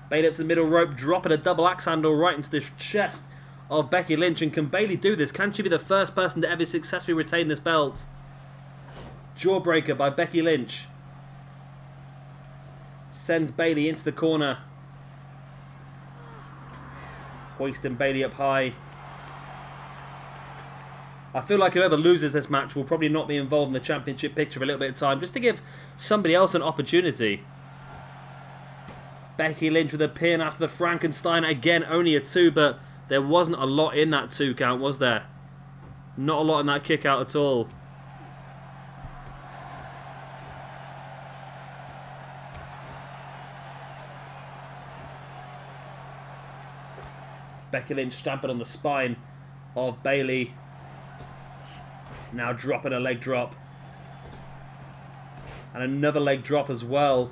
Bayley up to the middle rope, dropping a double axe handle right into the chest of Becky Lynch. And can Bayley do this? Can she be the first person to ever successfully retain this belt? Jawbreaker by Becky Lynch. Sends Bayley into the corner. Hoisting Bayley up high. I feel like whoever loses this match will probably not be involved in the championship picture for a little bit of time, just to give somebody else an opportunity. Becky Lynch with a pin after the Frankenstein. Again, only a 2, but there wasn't a lot in that 2 count, was there? Not a lot in that kick out at all. Becky Lynch stamping on the spine of Bayley. Now dropping a leg drop. And another leg drop as well.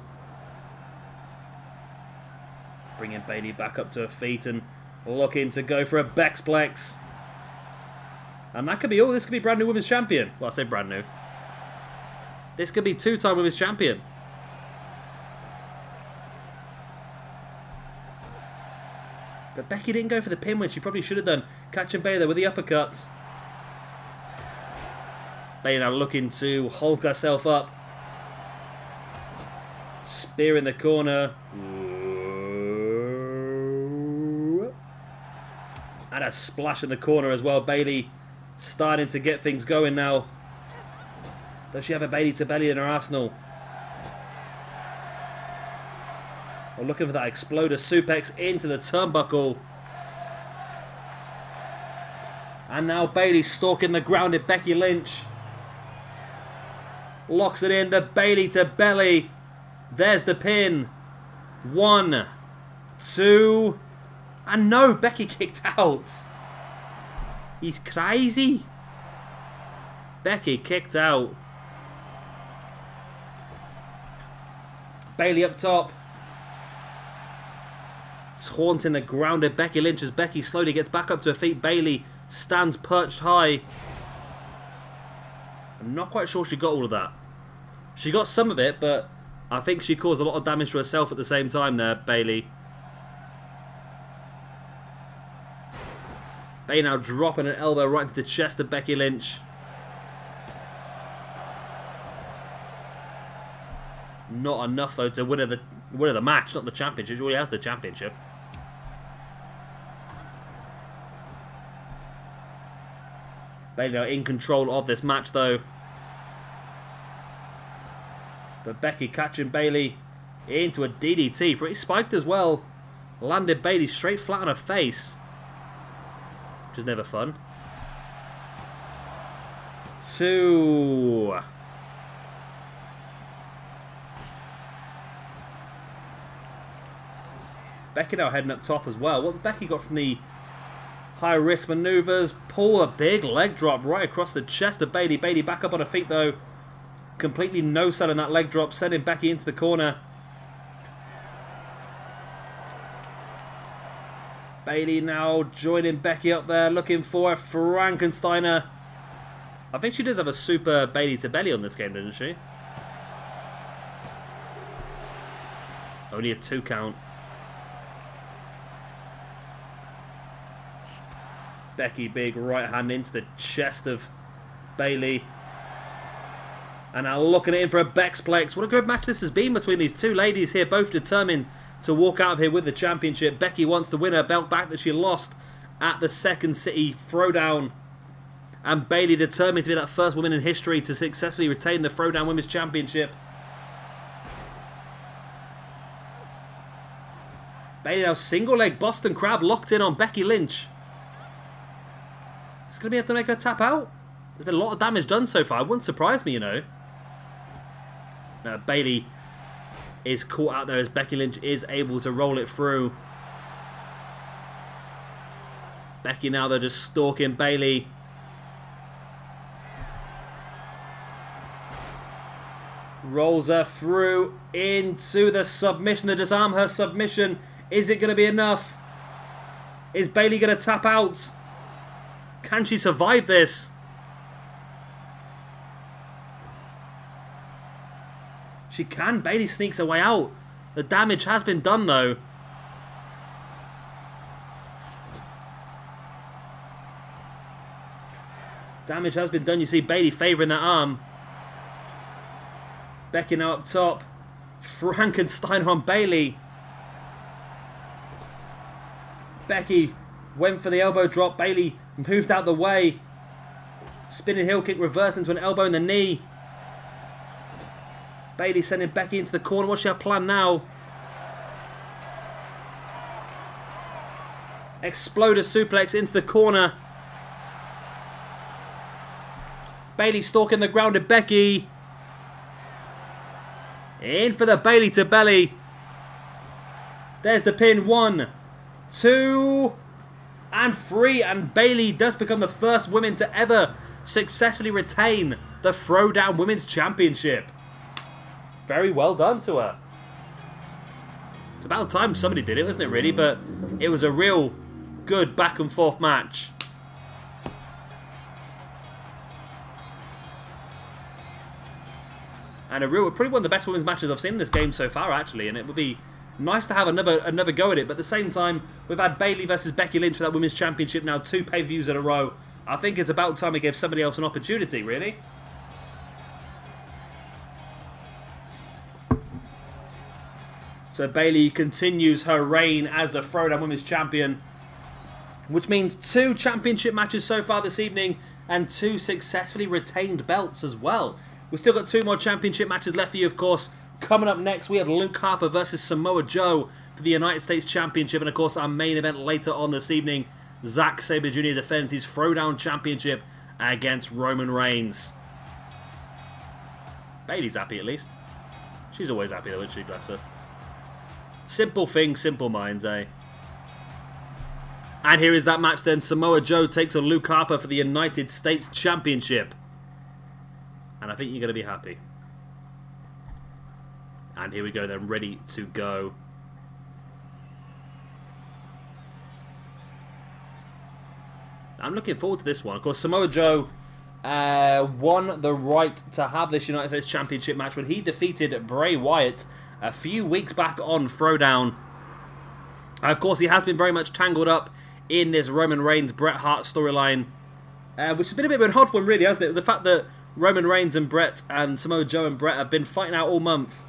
Bringing Bayley back up to her feet and looking to go for a Bexplex. And that could be all. This could be brand new Women's Champion. Well, I say brand new. This could be 2-time Women's Champion. But Becky didn't go for the pin when she probably should have done. Catching Bayley there with the uppercut. Bayley now looking to hulk herself up. Spear in the corner. And a splash in the corner as well. Bayley starting to get things going now. Does she have a Bayley to belly in her arsenal? We're looking for that exploder suplex into the turnbuckle. And now Bayley stalking the grounded Becky Lynch. Locks it in, the Bayley to belly. There's the pin. 1, 2, and no, Becky kicked out. He's crazy. Becky kicked out. Bayley up top. Taunting the grounded Becky Lynch as Becky slowly gets back up to her feet. Bayley stands perched high. I'm not quite sure she got all of that. She got some of it, but I think she caused a lot of damage to herself at the same time there, Bayley. Bayley now dropping an elbow right into the chest of Becky Lynch. Not enough though to win her the match, not the championship. She already has the championship. Bayley now in control of this match though. But Becky catching Bayley into a DDT. Pretty spiked as well. Landed Bayley straight flat on her face. Which is never fun. 2. Becky now heading up top as well. What's Becky got from the high risk maneuvers? Pull a big leg drop right across the chest of Bayley. Bayley back up on her feet though. Completely no-selling that leg drop, sending Becky into the corner. Bayley now joining Becky up there, looking for a Frankensteiner. I think she does have a super Bayley to belly on this game, doesn't she? Only a 2 count. Becky, big right hand into the chest of Bayley. And now looking at him for a Bexplex. What a good match this has been between these two ladies here, both determined to walk out of here with the championship. Becky wants to win her belt back that she lost at the Second City Throwdown. And Bayley determined to be that first woman in history to successfully retain the Throwdown Women's Championship. Bayley now single leg Boston Crab locked in on Becky Lynch. Is this going to be able to make her tap out? There's been a lot of damage done so far. It wouldn't surprise me, you know. Now, Bayley is caught out there as Becky Lynch is able to roll it through. Becky now, though, just stalking Bayley. Rolls her through into the submission, to disarm her submission. Is it going to be enough? Is Bayley going to tap out? Can she survive this? She can. Bayley sneaks her way out. The damage has been done, though. Damage has been done. You see Bayley favouring that arm. Becky now up top. Frankenstein on Bayley. Becky went for the elbow drop. Bayley moved out the way. Spinning heel kick reversed into an elbow in the knee. Bayley sending Becky into the corner. What's her plan now? Exploder suplex into the corner. Bayley stalking the grounded Becky. In for the Bayley to belly. There's the pin. 1, 2, and 3. And Bayley does become the first woman to ever successfully retain the Throwdown Women's Championship. Very well done to her. It's about time somebody did it, wasn't it, really? But it was a real good back and forth match. And probably one of the best women's matches I've seen in this game so far, actually. And it would be Nice to have another go at it, but at the same time, we've had Bayley versus Becky Lynch for that Women's Championship now, 2 pay-per-views in a row. I think it's about time we gave somebody else an opportunity, really. So Bayley continues her reign as the Throwdown Women's Champion, which means 2 championship matches so far this evening and 2 successfully retained belts as well. We've still got 2 more championship matches left for you, of course. Coming up next, we have Luke Harper versus Samoa Joe for the United States Championship. And, of course, our main event later on this evening, Zack Sabre Jr. defends his Throwdown Championship against Roman Reigns. Bayley's happy, at least. She's always happy, though, isn't she, bless her? Simple things, simple minds, eh? And here is that match then. Samoa Joe takes on Luke Harper for the United States Championship. And I think you're going to be happy. And here we go then, ready to go. I'm looking forward to this one. Of course, Samoa Joe won the right to have this United States Championship match when he defeated Bray Wyatt a few weeks back on Throwdown. Of course, he has been very much tangled up in this Roman Reigns Bret Hart storyline, which has been a bit of an odd one, really, hasn't it? The fact that Roman Reigns and Bret and Samoa Joe and Bret have been fighting out all month.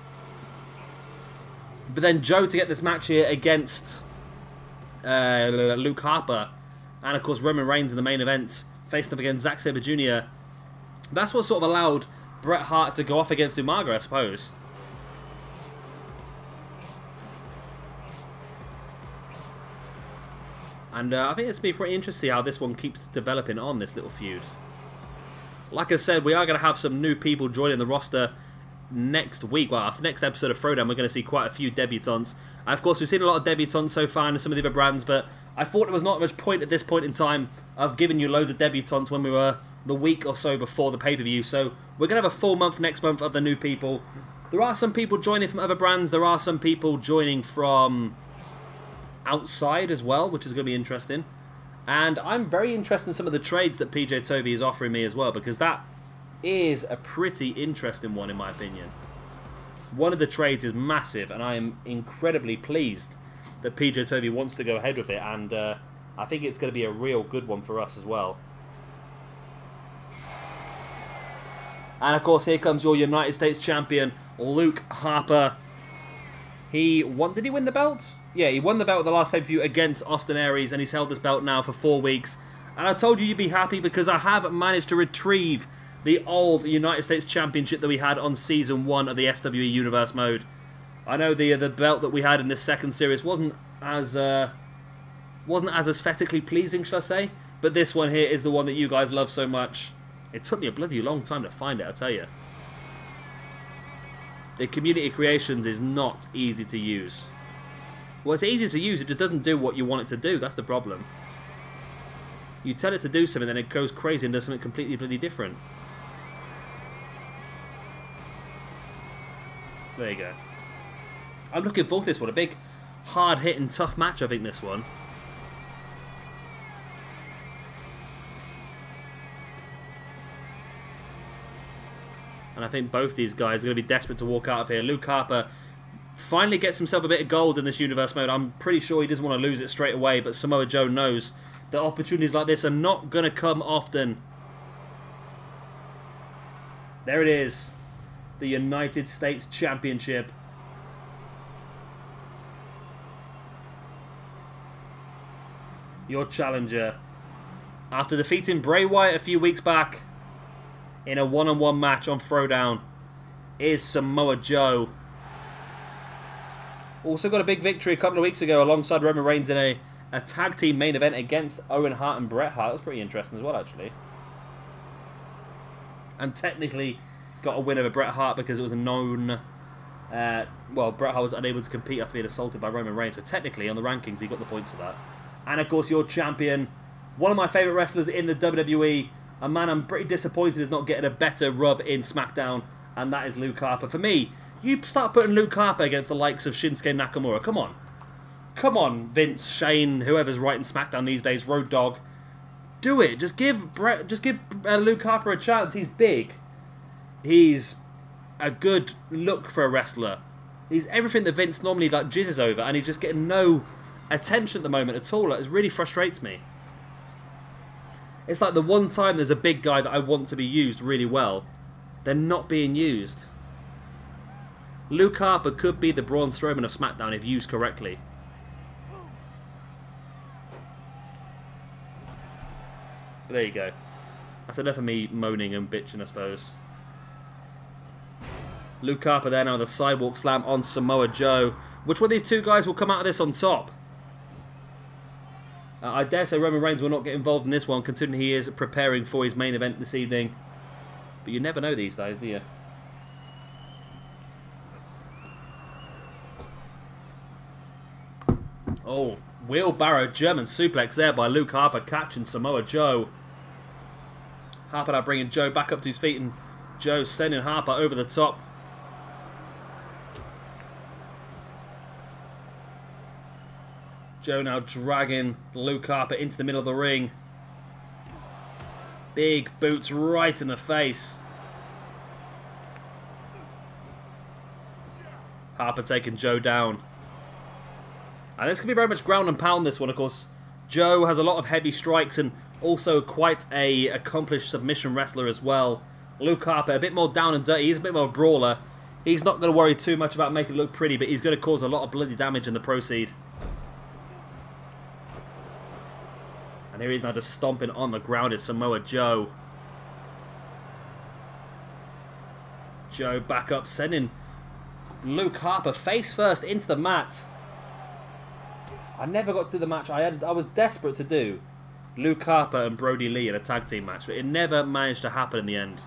But then Joe to get this match here against Luke Harper, and of course Roman Reigns in the main event facing up against Zack Sabre Jr. That's what sort of allowed Bret Hart to go off against Umaga, I suppose. And I think it's going to be pretty interesting to see how this one keeps developing on this little feud. Like I said, we are going to have some new people joining the roster next week. Well, our next episode of Throwdown, we're going to see quite a few debutantes. Of course, we've seen a lot of debutantes so far in some of the other brands, but I thought there was not much point at this point in time of giving you loads of debutantes when we were the week or so before the pay-per-view. So we're going to have a full month next month of the new people. There are some people joining from other brands. There are some people joining from outside as well, which is going to be interesting. And I'm very interested in some of the trades that PJ Toby is offering me as well, because that is a pretty interesting one in my opinion. One of the trades is massive, and I am incredibly pleased that PJ Toby wants to go ahead with it, and I think it's going to be a real good one for us as well. And of course, here comes your United States Champion, Luke Harper. He won. Did he win the belt? Yeah, he won the belt at the last pay-per-view against Austin Aries, and he's held this belt now for 4 weeks. And I told you you'd be happy because I have managed to retrieve the old United States Championship that we had on Season 1 of the SWE Universe mode. I know the belt that we had in this second series wasn't as aesthetically pleasing, shall I say? But this one here is the one that you guys love so much. It took me a bloody long time to find it, I tell you. The Community Creations is not easy to use. Well, it's easy to use, it just doesn't do what you want it to do. That's the problem. You tell it to do something, then it goes crazy and does something completely bloody different. There you go. I'm looking forward to this one. A big, hard-hitting, tough match, I think, this one. And I think both these guys are going to be desperate to walk out of here. Luke Harper finally gets himself a bit of gold in this universe mode. I'm pretty sure he doesn't want to lose it straight away, but Samoa Joe knows that opportunities like this are not going to come often. There it is. The United States Championship. Your challenger, after defeating Bray Wyatt a few weeks back in a one-on-one match on Throwdown, is Samoa Joe. Also got a big victory a couple of weeks ago alongside Roman Reigns in a tag team main event against Owen Hart and Bret Hart. That's pretty interesting as well, actually. And technically got a win over Bret Hart because it was a known... well, Bret Hart was unable to compete after being assaulted by Roman Reigns. So technically, on the rankings, he got the points for that. And of course, your champion, one of my favourite wrestlers in the WWE, a man I'm pretty disappointed is not getting a better rub in SmackDown, and that is Luke Harper. For me, you start putting Luke Harper against the likes of Shinsuke Nakamura. Come on. Come on, Vince, Shane, whoever's writing SmackDown these days, Road Dogg. Do it. Just give Luke Harper a chance. He's big. He's a good look for a wrestler. He's everything that Vince normally like jizzes over, and he's just getting no attention at the moment at all. Like, it really frustrates me. It's like the one time there's a big guy that I want to be used really well, they're not being used. Luke Harper could be the Braun Strowman of SmackDown if used correctly. But there you go. That's enough of me moaning and bitching, I suppose. Luke Harper there now, the sidewalk slam on Samoa Joe. Which one of these two guys will come out of this on top? I dare say Roman Reigns will not get involved in this one, considering he is preparing for his main event this evening. But you never know these days, do you? Oh, wheelbarrow German suplex there by Luke Harper, catching Samoa Joe. Harper now bringing Joe back up to his feet, and Joe sending Harper over the top. Joe now dragging Luke Harper into the middle of the ring. Big boots right in the face. Harper taking Joe down. And this can be very much ground and pound, this one, of course. Joe has a lot of heavy strikes and also quite a accomplished submission wrestler as well. Luke Harper, a bit more down and dirty. He's a bit more of a brawler. He's not going to worry too much about making it look pretty, but he's going to cause a lot of bloody damage in the proceed. And here he is now just stomping on the ground is Samoa Joe. Joe back up, sending Luke Harper face first into the mat. I never got to the match I was desperate to do. Luke Harper and Brody Lee in a tag team match, but it never managed to happen in the end.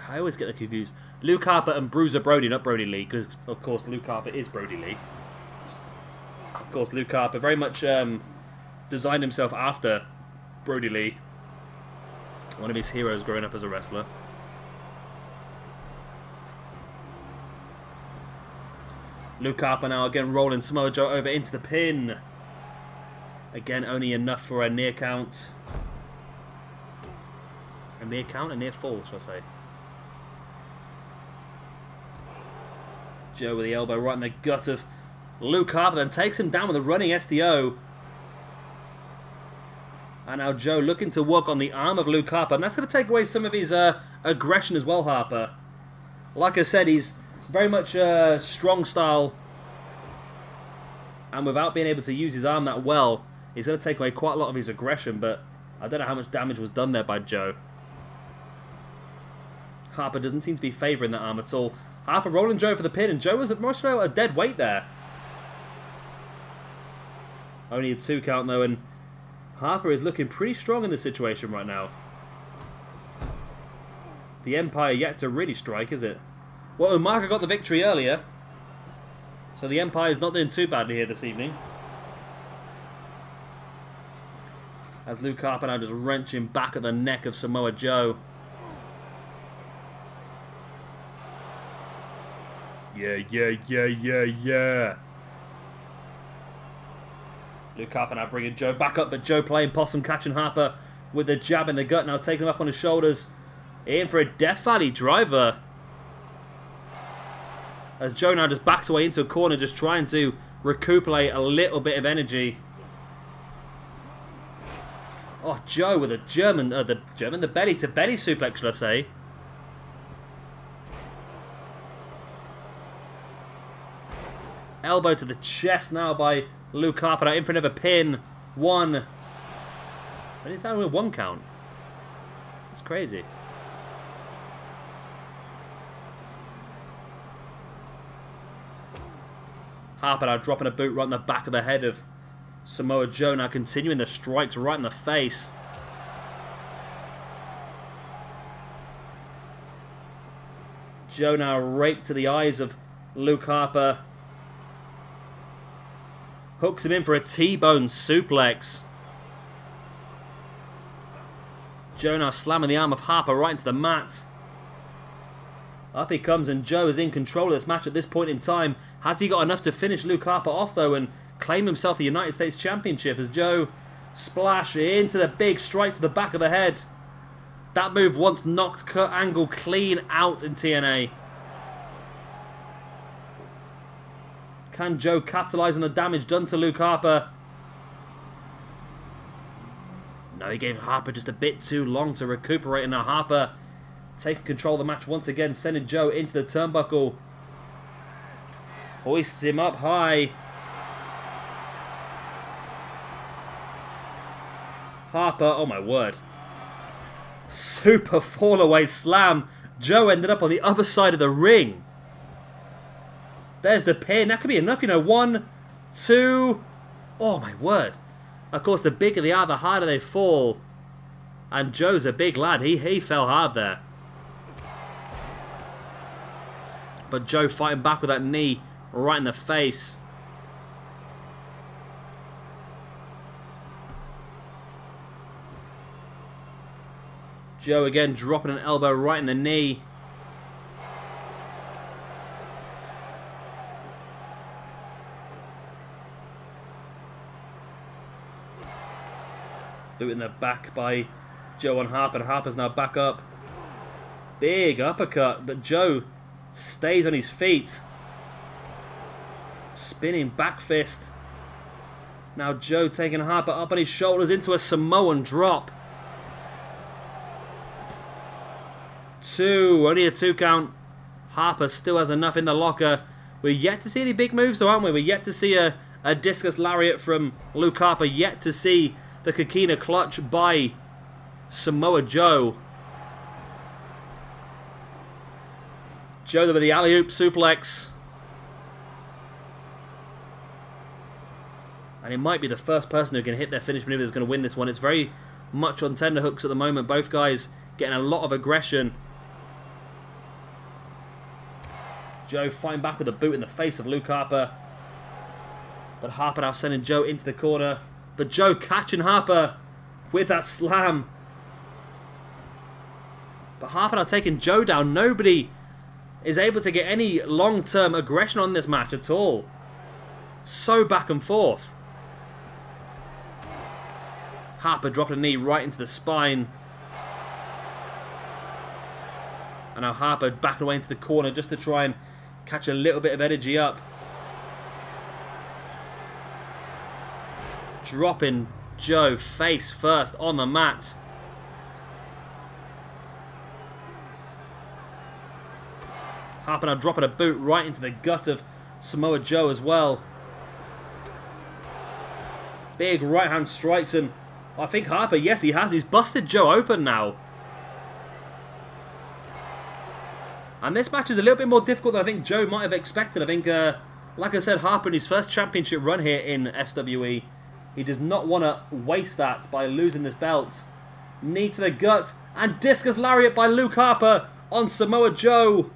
I always get confused. Luke Harper and Bruiser Brody, not Brody Lee, because of course Luke Harper is Brody Lee. Of course, Luke Harper very much designed himself after Brody Lee, one of his heroes growing up as a wrestler. Luke Harper now again rolling Samoa Joe over into the pin. Again, only enough for a near count. A near count? A near fall, shall I say. Joe with the elbow right in the gut of Luke Harper, then takes him down with a running STO. And now Joe looking to work on the arm of Luke Harper, and that's going to take away some of his aggression as well, Harper. Like I said, he's very much strong style, and without being able to use his arm that well, he's going to take away quite a lot of his aggression, but I don't know how much damage was done there by Joe. Harper doesn't seem to be favouring that arm at all. Harper rolling Joe for the pin, and Joe was much a dead weight there. Only a 2 count though, and Harper is looking pretty strong in this situation right now. The Empire yet to really strike, is it? Well, Umaga got the victory earlier, so the Empire is not doing too badly here this evening. As Luke Harper now just wrenching back at the neck of Samoa Joe. Yeah. Luke Harper now bringing Joe back up, but Joe playing possum, catching Harper with a jab in the gut, now taking him up on his shoulders. In for a Death Valley driver. As Joe now just backs away into a corner, just trying to recuperate a little bit of energy. Oh, Joe with a the belly to belly suplex, shall I say. Elbow to the chest now by Luke Harper, now in for another pin. 1. And it's only a 1 count. That's crazy. Harper now dropping a boot right in the back of the head of Samoa Joe, now continuing the strikes right in the face. Joe now raked to the eyes of Luke Harper. Hooks him in for a T-bone suplex. Joe now slamming the arm of Harper right into the mat. Up he comes, and Joe is in control of this match at this point in time. Has he got enough to finish Luke Harper off, though, and claim himself the United States Championship as Joe splash into the big strike to the back of the head. That move once knocked Kurt Angle clean out in TNA. Can Joe capitalize on the damage done to Luke Harper? No, he gave Harper just a bit too long to recuperate, and now Harper taking control of the match once again, sending Joe into the turnbuckle. Hoists him up high. Harper, oh my word. Super fall away slam. Joe ended up on the other side of the ring. There's the pin. That could be enough, you know. 1, 2. Oh my word. Of course, the bigger they are, the harder they fall. And Joe's a big lad. He fell hard there. But Joe fighting back with that knee right in the face. Joe again dropping an elbow right in the knee. Boot in the back by Joe and Harper. And Harper's now back up. Big uppercut, but Joe stays on his feet. Spinning back fist. Now Joe taking Harper up on his shoulders into a Samoan drop. 2, only a 2 count. Harper still has enough in the locker. We're yet to see any big moves though, aren't we? We're yet to see a discus lariat from Luke Harper. Yet to see the Coquina clutch by Samoa Joe. Joe with the alley-oop suplex. And it might be the first person who can hit their finish maneuver that's going to win this one. It's very much on tenterhooks at the moment. Both guys getting a lot of aggression. Joe fighting back with a boot in the face of Luke Harper. But Harper now sending Joe into the corner. But Joe catching Harper with that slam. But Harper now taking Joe down. Nobody is able to get any long-term aggression on this match at all. So back and forth. Harper dropping a knee right into the spine. And now Harper backing away into the corner just to try and catch a little bit of energy up. Dropping Joe face first on the mat. Harper now dropping a boot right into the gut of Samoa Joe as well. Big right hand strikes, and I think Harper, yes he has, he's busted Joe open now. And this match is a little bit more difficult than I think Joe might have expected. I think, like I said, Harper in his first championship run here in SWE, he does not want to waste that by losing this belt. Knee to the gut, and discus lariat by Luke Harper on Samoa Joe.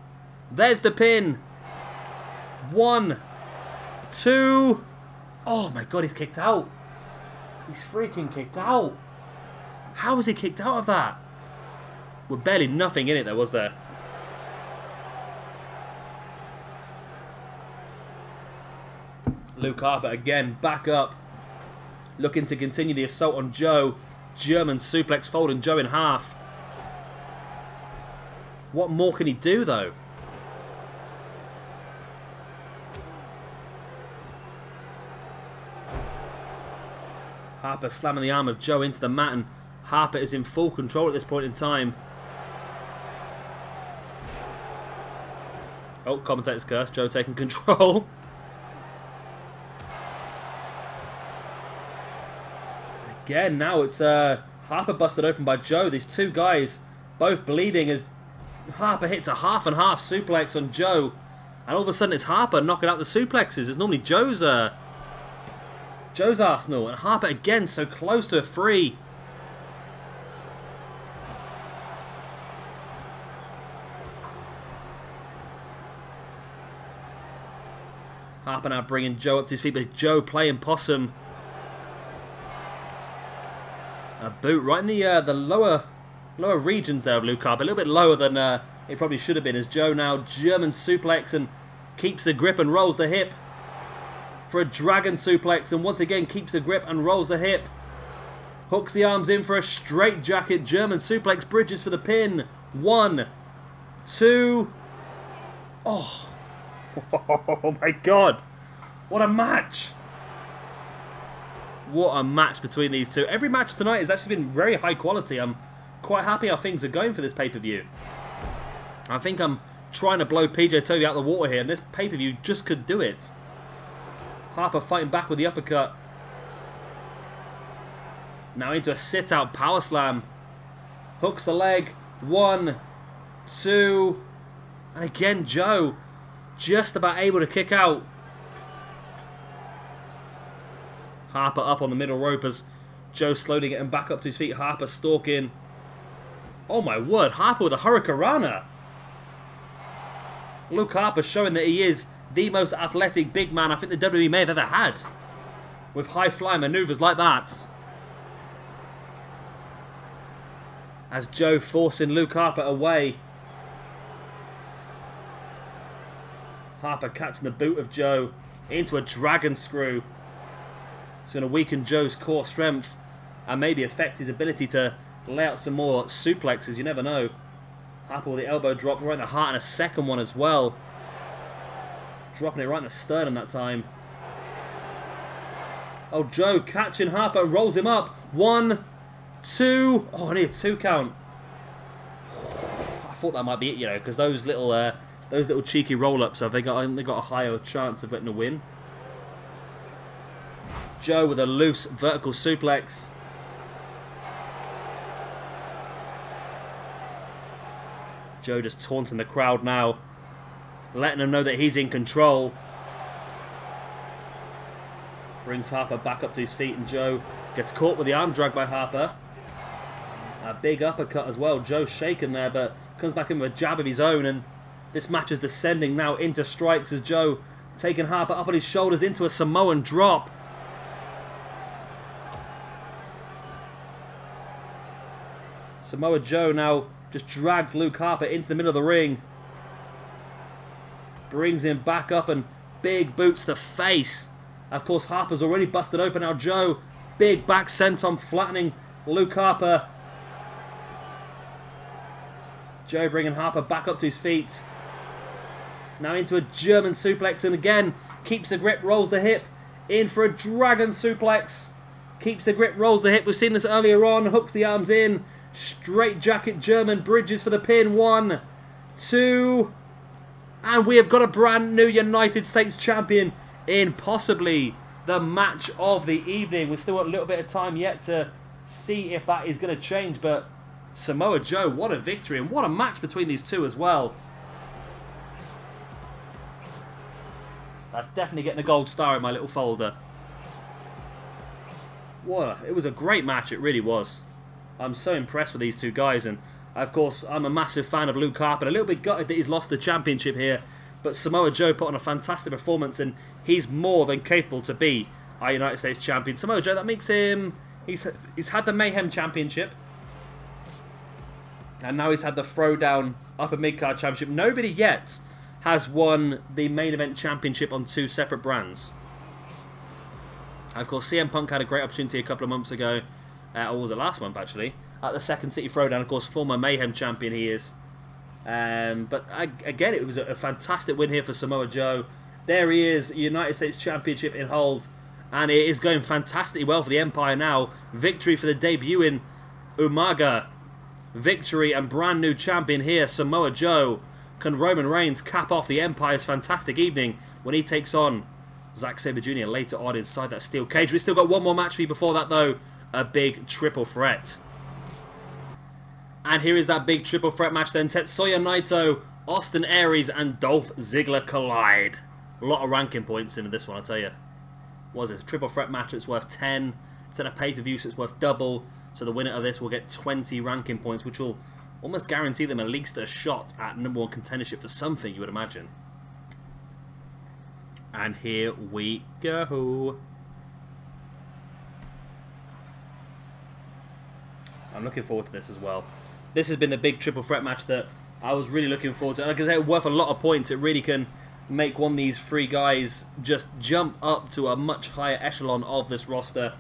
There's the pin. 1, 2. Oh my god, he's kicked out. He's freaking kicked out. How was he kicked out of that? Well, barely nothing in it there, was there? Luke Harper again back up, looking to continue the assault on Joe. German suplex folding Joe in half. What more can he do though? Harper slamming the arm of Joe into the mat, and Harper is in full control at this point in time. Oh, commentator's curse. Joe taking control. Again, now it's Harper busted open by Joe. These two guys both bleeding as Harper hits a half and half suplex on Joe. And all of a sudden it's Harper knocking out the suplexes. It's normally Joe's arsenal. And Harper again so close to a free. Harper now bringing Joe up to his feet, but Joe playing possum. A boot right in the lower regions there of Luke Harper. A little bit lower than it probably should have been, as Joe now German suplex and keeps the grip and rolls the hip for a dragon suplex, and once again keeps the grip and rolls the hip. Hooks the arms in for a straight jacket German suplex, bridges for the pin. 1, 2. Oh. Oh my god. What a match! What a match between these two. Every match tonight has actually been very high quality. I'm quite happy how things are going for this pay-per-view. I think I'm trying to blow PJ Toby out of the water here, and this pay-per-view just could do it. Harper fighting back with the uppercut. Now into a sit-out power slam. Hooks the leg. 1, 2, and again Joe just about able to kick out. Harper up on the middle rope as Joe slowly getting back up to his feet. Harper stalking. Oh my word, Harper with a hurricanrana. Luke Harper showing that he is the most athletic big man I think the WWE may have ever had. With high-flying maneuvers like that. As Joe forcing Luke Harper away. Harper catching the boot of Joe into a dragon screw. It's going to weaken Joe's core strength and maybe affect his ability to lay out some more suplexes. You never know. Harper with the elbow drop right in the heart and a second one as well. Dropping it right in the sternum that time. Oh, Joe catching Harper, rolls him up. 1, 2. Oh, I need a 2 count. I thought that might be it, you know, because those little cheeky roll-ups, have they got a higher chance of getting a win. Joe with a loose vertical suplex. Joe just taunting the crowd now, letting them know that he's in control. Brings Harper back up to his feet, and Joe gets caught with the arm drag by Harper. A big uppercut as well. Joe shaken there, but comes back in with a jab of his own, and this match is descending now into strikes as Joe taking Harper up on his shoulders into a Samoan drop. Samoa Joe now just drags Luke Harper into the middle of the ring. Brings him back up and big boots to the face. Of course, Harper's already busted open. Now Joe, big back senton flattening Luke Harper. Joe bringing Harper back up to his feet. Now into a German suplex, and again, keeps the grip, rolls the hip. In for a dragon suplex. Keeps the grip, rolls the hip. We've seen this earlier on. Hooks the arms in. Straight jacket German, bridges for the pin. 1, 2, and we have got a brand new United States champion in possibly the match of the evening. We've still got a little bit of time yet to see if that is going to change, but Samoa Joe, what a victory, and what a match between these two as well. That's definitely getting a gold star in my little folder. It was a great match, it really was. I'm so impressed with these two guys, and of course I'm a massive fan of Luke Harper. A little bit gutted that he's lost the championship here, but Samoa Joe put on a fantastic performance, and he's more than capable to be our United States champion. Samoa Joe, that makes him... He's had the Mayhem Championship, and now he's had the Throwdown Upper Midcard Championship. Nobody yet has won the Main Event Championship on 2 separate brands. Of course, CM Punk had a great opportunity a couple of months ago, or was it last month actually, at the Second City Throwdown. Of course, former Mayhem champion he is. But again, it was a fantastic win here for Samoa Joe. There he is, United States Championship in hold, and it is going fantastically well for the Empire now. Victory for the debuting Umaga. Victory and brand new champion here, Samoa Joe. Can Roman Reigns cap off the Empire's fantastic evening when he takes on Zack Sabre Jr. later on inside that steel cage? We've still got one more match for you before that though. A big triple threat. And here is that big triple threat match then. Tetsuya Naito, Austin Aries and Dolph Ziggler collide. A lot of ranking points in this one, I tell you. What is this? A triple threat match that's worth 10. Instead of pay-per-view, so it's worth double. So the winner of this will get 20 ranking points, which will almost guarantee them at least a shot at #1 contendership for something, you would imagine. And here we go. I'm looking forward to this as well. This has been the big triple threat match that I was really looking forward to. Like I say, worth a lot of points. It really can make one of these 3 guys just jump up to a much higher echelon of this roster.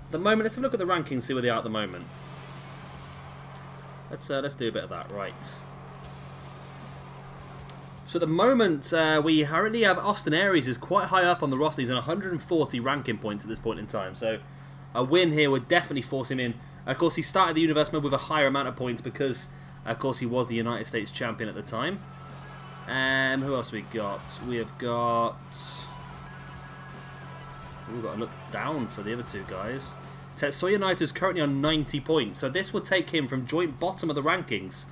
At the moment, let's have a look at the rankings, see where they are at the moment. Let's do a bit of that, right. So at the moment, we currently have Austin Aries is quite high up on the roster. He's on 140 ranking points at this point in time. So a win here would definitely force him in. Of course, he started the Universe mode with a higher amount of points because, of course, he was the United States champion at the time. Who else we got? We have got... We've got to look down for the other two guys. Tetsuya Naito is currently on 90 points. So this will take him from joint bottom of the rankings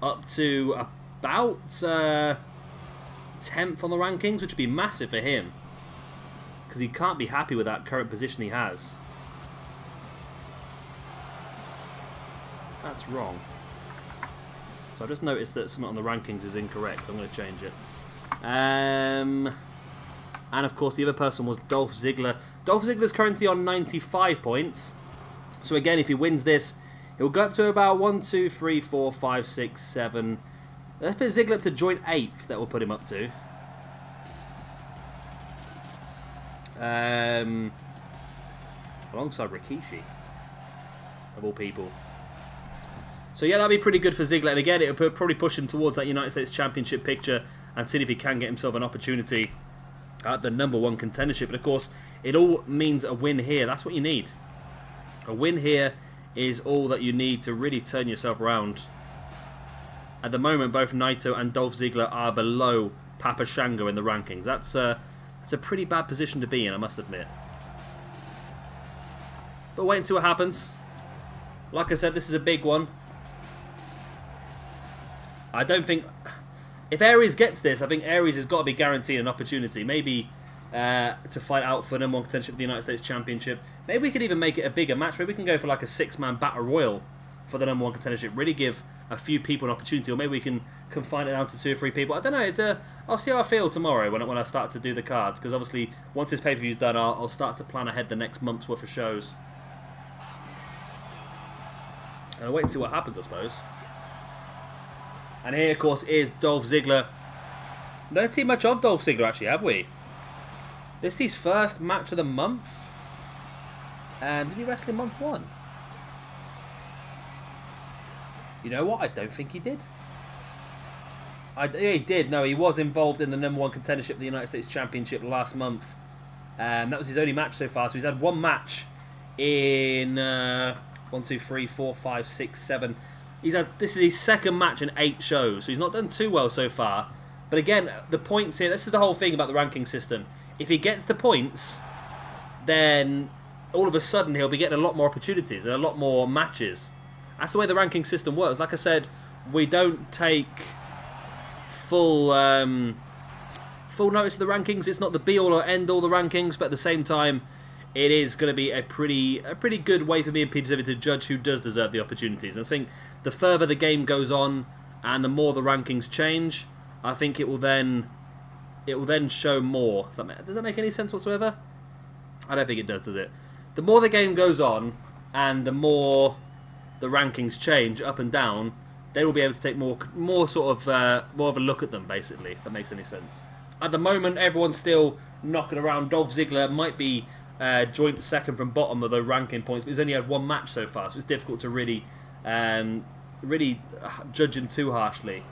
up to about 10th on the rankings, which would be massive for him. Because he can't be happy with that current position he has. That's wrong. So I just noticed that something on the rankings is incorrect. I'm going to change it. And of course the other person was Dolph Ziggler. Dolph Ziggler is currently on 95 points. So again, if he wins this, he'll go up to about 1, 2, 3, 4, 5, 6, 7. Let's put Ziggler up to joint 8th. That will put him up to. Alongside Rikishi, of all people. So yeah, that'd be pretty good for Ziggler. And again, it'll probably push him towards that United States Championship picture and see if he can get himself an opportunity at the #1 contendership. But of course, it all means a win here. That's what you need. A win here is all that you need to really turn yourself around. At the moment, both Naito and Dolph Ziggler are below Papa Shango in the rankings. That's a pretty bad position to be in, I must admit. But wait and see what happens. Like I said, this is a big one. I don't think... If Aries gets this, I think Aries has got to be guaranteed an opportunity. Maybe to fight out for #1 contendership for the United States Championship. Maybe we could even make it a bigger match. Maybe we can go for like a 6-man battle royal for the #1 contendership. Really give a few people an opportunity. Or maybe we can confine it down to 2 or 3 people. I don't know. I'll see how I feel tomorrow when I start to do the cards. Because obviously, once this pay-per-view is done, I'll start to plan ahead the next month's worth of shows. And I'll wait and see what happens, I suppose. And here, of course, is Dolph Ziggler. We don't see much of Dolph Ziggler, actually, have we? This is his first match of the month. Did he wrestle in month 1? You know what? I don't think he did. Yeah, he did. No, he was involved in the #1 contendership of the United States Championship last month. That was his only match so far. So he's had 1 match in 1, 2, 3, 4, 5, 6, 7. This is his 2nd match in 8 shows. So he's not done too well so far. But again, the points here, this is the whole thing about the ranking system. If he gets the points, then all of a sudden he'll be getting a lot more opportunities and a lot more matches. That's the way the ranking system works. Like I said, we don't take full notice of the rankings. It's not the be-all or end-all the rankings, but at the same time, it is going to be a pretty good way for me and PTW to judge who does deserve the opportunities. And I think the further the game goes on and the more the rankings change, I think it will then show more. Does that make any sense whatsoever? I don't think it does it? The more the game goes on and the more the rankings change up and down, they will be able to take more of a look at them, basically, if that makes any sense. At the moment, everyone's still knocking around. Dolph Ziggler might be joint 2nd from bottom of the ranking points, but he's only had 1 match so far, so it's difficult to really judge him too harshly,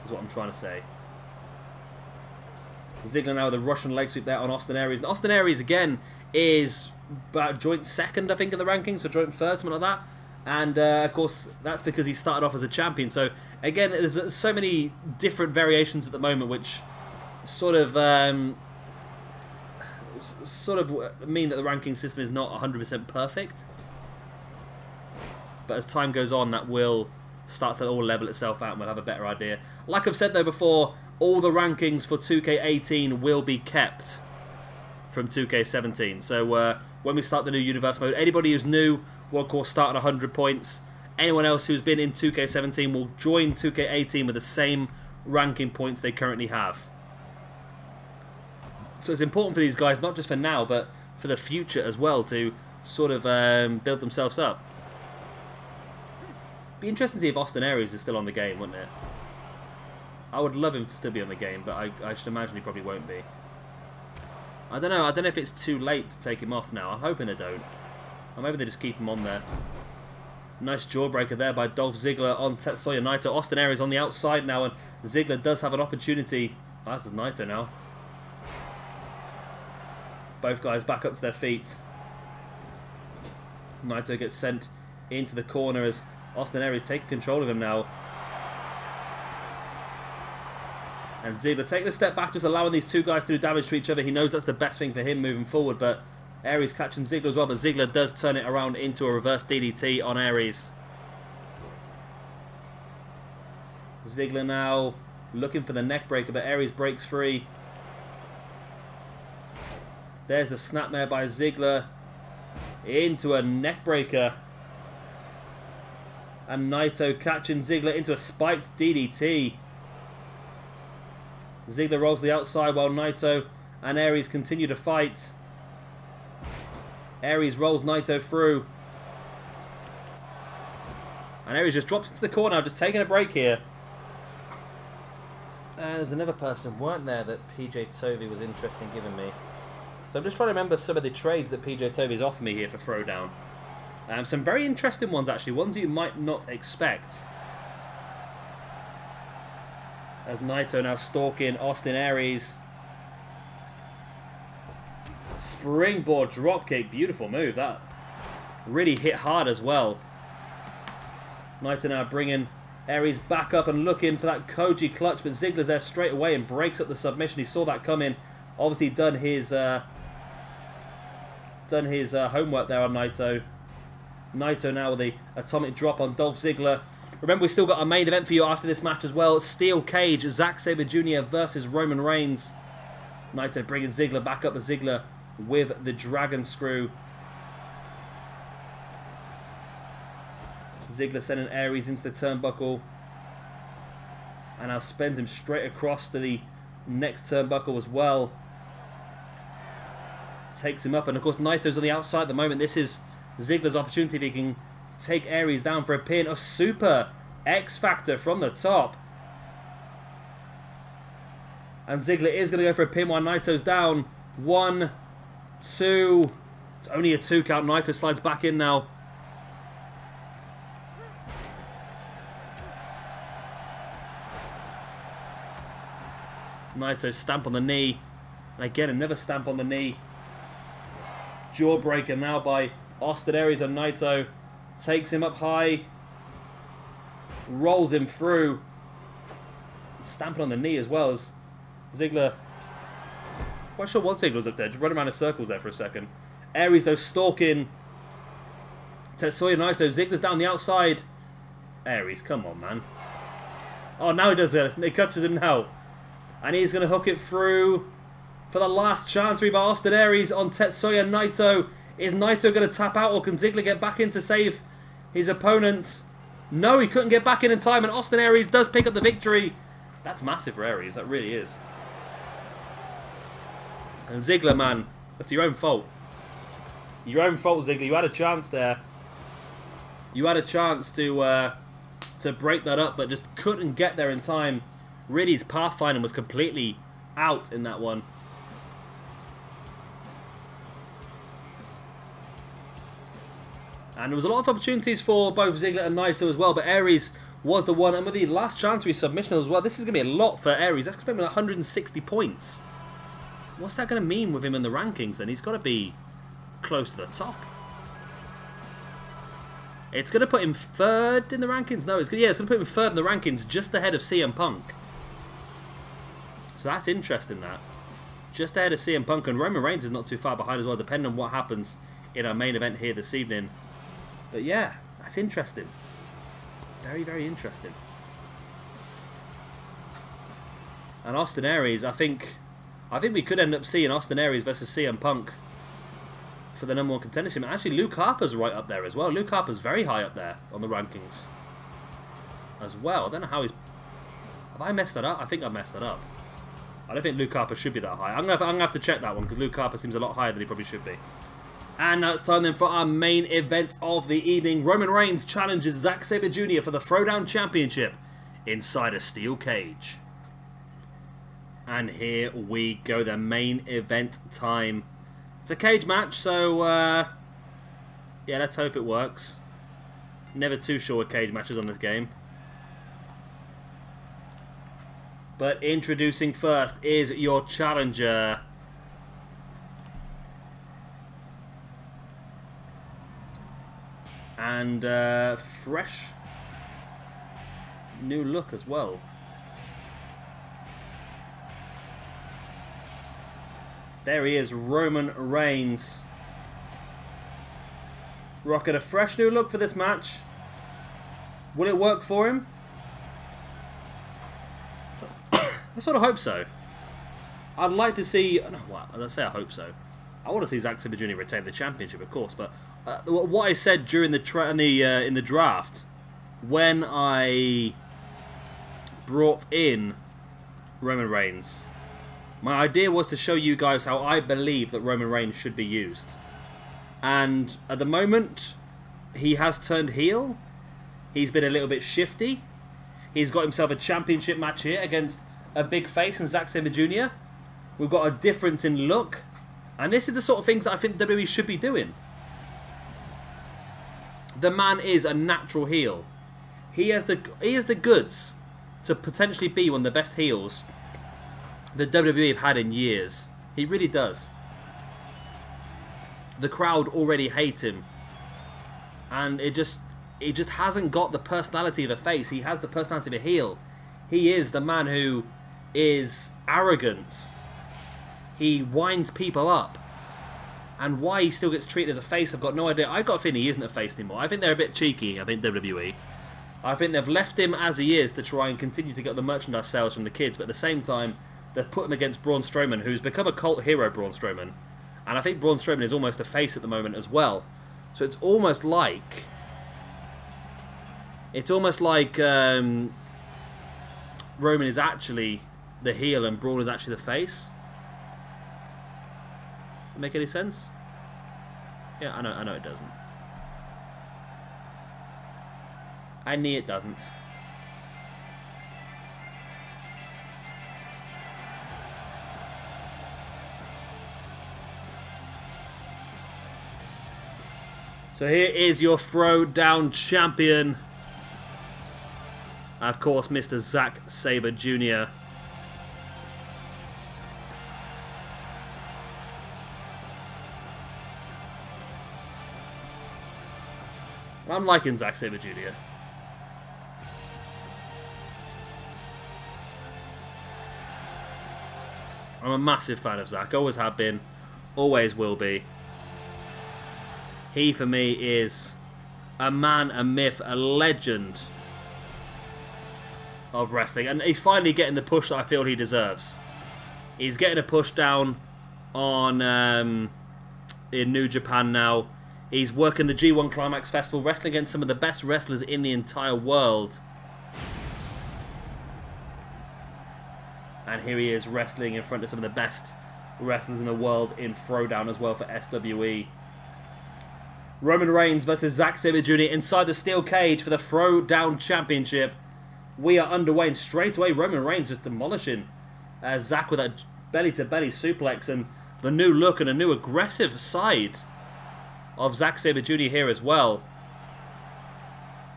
is what I'm trying to say. Ziggler now with a Russian leg sweep there on Austin Aries. And Austin Aries, again, is about joint 2nd, I think, in the rankings, so joint 3rd, something like that. And, of course, that's because he started off as a champion. So, again, there's so many different variations at the moment, which sort of mean that the ranking system is not 100% perfect. But as time goes on, that will start to all level itself out and we'll have a better idea. Like I've said, though, before, all the rankings for 2K18 will be kept from 2K17. So when we start the new universe mode, anybody who's new will, of course, start at 100 points. Anyone else who's been in 2K17 will join 2K18 with the same ranking points they currently have. So it's important for these guys, not just for now, but for the future as well, to sort of build themselves up. Be interesting to see if Austin Aries is still on the game, wouldn't it? I would love him to still be on the game, but I should imagine he probably won't be. I don't know. I don't know if it's too late to take him off now. I'm hoping they don't. Or maybe they just keep him on there. Nice jawbreaker there by Dolph Ziggler on Tetsuya Naito. Austin Aries on the outside now, and Ziggler does have an opportunity. Oh, this is Naito now. Both guys back up to their feet. Naito gets sent into the corner as Austin Aries taking control of him now. And Ziggler taking a step back, just allowing these two guys to do damage to each other. He knows that's the best thing for him moving forward, but Aries catching Ziggler as well, but Ziggler does turn it around into a reverse DDT on Aries. Ziggler now looking for the neck breaker, but Aries breaks free. There's the snapmare by Ziggler into a neck breaker. And Naito catching Ziggler into a spiked DDT. Ziggler rolls to the outside while Naito and Aries continue to fight. Aries rolls Naito through. And Aries just drops into the corner, just taking a break here. There's another person, weren't there, that PJ Tovey was interested in giving me. So I'm just trying to remember some of the trades that PJ Tovey's offered me here for Throwdown. Some very interesting ones, actually. Ones you might not expect. As Naito now stalking Austin Aries. Springboard dropkick. Beautiful move. That really hit hard as well. Naito now bringing Aries back up and looking for that Koji clutch. But Ziggler's there straight away and breaks up the submission. He saw that coming. Obviously done his homework there on Naito. Naito now with the atomic drop on Dolph Ziggler. Remember, we've still got a main event for you after this match as well. Steel Cage, Zack Sabre Jr. versus Roman Reigns. Naito bringing Ziggler back up, as Ziggler with the Dragon Screw. Ziggler sending Aries into the turnbuckle. And now spins him straight across to the next turnbuckle as well. Takes him up, and of course Naito's on the outside at the moment. This is Ziggler's opportunity if he can take Aries down for a pin. A super X-Factor from the top. And Ziggler is going to go for a pin while Naito's down. 1, 2. It's only a 2 count. Naito slides back in now. Naito stamp on the knee. And again, another stamp on the knee. Jawbreaker now by Austin Aries and Naito. Takes him up high. Rolls him through. Stamping on the knee as well as Ziggler. Quite sure what Ziggler was up there. Just running around in circles there for a second. Aries though stalking Tetsuya Naito. Ziggler's down the outside. Aries, come on, man. Oh, now he does it. He catches him now. And he's going to hook it through for the last chancery by Austin Aries on Tetsuya Naito. Is Naito going to tap out, or can Ziggler get back in to save his opponent? No, he couldn't get back in time, and Austin Aries does pick up the victory. That's massive for Aries, that really is. And Ziggler, man, that's your own fault. Your own fault, Ziggler. You had a chance there. You had a chance to break that up, but just couldn't get there in time. Really, his pathfinding was completely out in that one. And there was a lot of opportunities for both Ziggler and Naito as well, but Aries was the one. And with the last chancery submission as well, this is going to be a lot for Aries. That's going to be 160 points. What's that going to mean with him in the rankings then? He's got to be close to the top. It's going to put him third in the rankings. No, it's going to put him third in the rankings, just ahead of CM Punk. So that's interesting, that. Just ahead of CM Punk, and Roman Reigns is not too far behind as well, depending on what happens in our main event here this evening. But yeah, that's interesting. Very, very interesting. And Austin Aries, I think we could end up seeing Austin Aries versus CM Punk for the #1 contendership. Actually, Luke Harper's right up there as well. Luke Harper's very high up there on the rankings as well. I don't know how he's... Have I messed that up? I think I messed that up. I don't think Luke Harper should be that high. I'm gonna have to check that one, because Luke Harper seems a lot higher than he probably should be. And now it's time then for our main event of the evening. Roman Reigns challenges Zack Sabre Jr. for the Throwdown Championship inside a steel cage. And here we go, the main event time. It's a cage match, so yeah, let's hope it works. Never too sure with cage matches on this game. But introducing first is your challenger. And fresh new look as well. There he is, Roman Reigns. Rocking a fresh new look for this match. Will it work for him? I sort of hope so. I'd like to see... Well, let's say I hope so. I want to see Zack Sabre Jr. retain the championship, of course, but what I said during the in the draft, when I brought in Roman Reigns, my idea was to show you guys how I believe that Roman Reigns should be used. And at the moment, he has turned heel. He's been a little bit shifty. He's got himself a championship match here against a big face and Zack Sabre Jr. We've got a difference in look. And this is the sort of things that I think WWE should be doing. The man is a natural heel. He has the goods to potentially be one of the best heels that WWE have had in years. He really does. The crowd already hate him. And it just hasn't got the personality of a face. He has the personality of a heel. He is the man who is arrogant. He winds people up. And why he still gets treated as a face, I've got no idea. I've got a feeling he isn't a face anymore. I think they're a bit cheeky, I think, WWE. I think they've left him as he is to try and continue to get the merchandise sales from the kids. But at the same time, they've put him against Braun Strowman, who's become a cult hero, Braun Strowman. And I think Braun Strowman is almost a face at the moment as well. So it's almost like... Roman is actually the heel and Braun is actually the face. Does that make any sense? Yeah, I know it doesn't. I knew it doesn't. So here is your Throwdown champion. Of course, Mr. Zack Sabre Jr. I'm liking Zack Sabre Jr. I'm a massive fan of Zack. Always have been. Always will be. He, for me, is a man, a myth, a legend of wrestling. And he's finally getting the push that I feel he deserves. He's getting a push down on in New Japan now. He's working the G1 Climax Festival, wrestling against some of the best wrestlers in the entire world. And here he is wrestling in front of some of the best wrestlers in the world in Throwdown as well for SWE. Roman Reigns versus Zack Sabre Jr. inside the steel cage for the Throwdown Championship. We are underway, and straight away Roman Reigns just demolishing Zack with that belly-to-belly suplex, and the new look and a new aggressive side of Zack Sabre Jr. here as well.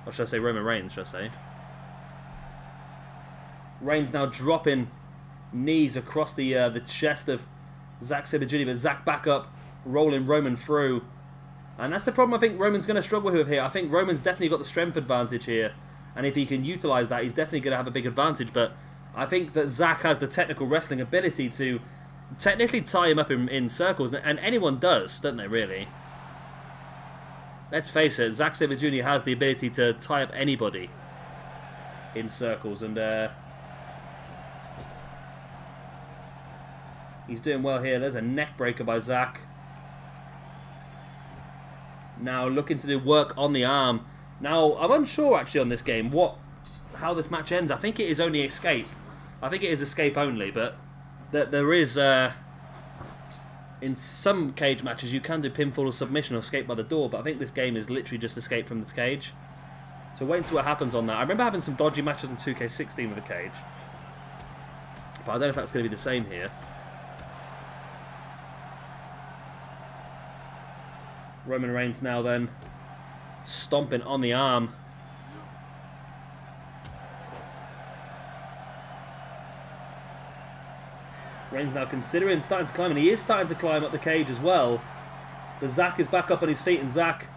Or should I say Roman Reigns, should I say. Reigns now dropping knees across the chest of Zack Sabre Jr. But Zack back up, rolling Roman through. And that's the problem I think Roman's going to struggle with here. I think Roman's definitely got the strength advantage here. And if he can utilise that, he's definitely going to have a big advantage. But I think that Zack has the technical wrestling ability to technically tie him up in circles. And anyone does, don't they, really? Let's face it, Zack Sabre Jr. has the ability to tie up anybody in circles. And he's doing well here. There's a neck breaker by Zack. Now looking to do work on the arm. Now, I'm unsure actually on this game how this match ends. I think it is only escape. I think it is escape only, but there is in some cage matches you can do pinfall or submission or escape by the door, but I think this game is literally just escape from this cage. So wait and see what happens on that. I remember having some dodgy matches in 2K16 with a cage, but I don't know if that's going to be the same here. Roman Reigns now then Stomping on the arm. Reigns now considering starting to climb, and he is starting to climb up the cage as well. But Zack is back up on his feet, and Zack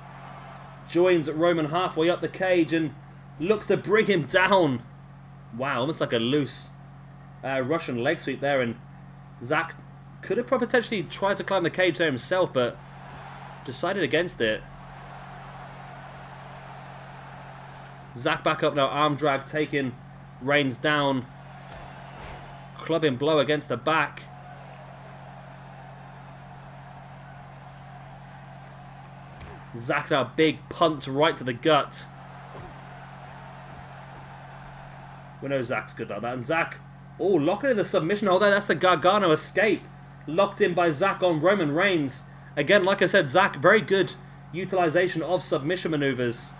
joins Roman halfway up the cage and looks to bring him down. Wow, almost like a loose Russian leg sweep there, and Zack could have potentially tried to climb the cage there himself, but decided against it. Zack back up now, arm drag, taking Reigns down. Clubbing blow against the back. Zack now, big punt right to the gut. We know Zack's good like that. And Zack, oh, locking in the submission hold there. That's the Gargano escape. Locked in by Zack on Roman Reigns. Again, like I said, Zack, very good utilization of submission maneuvers.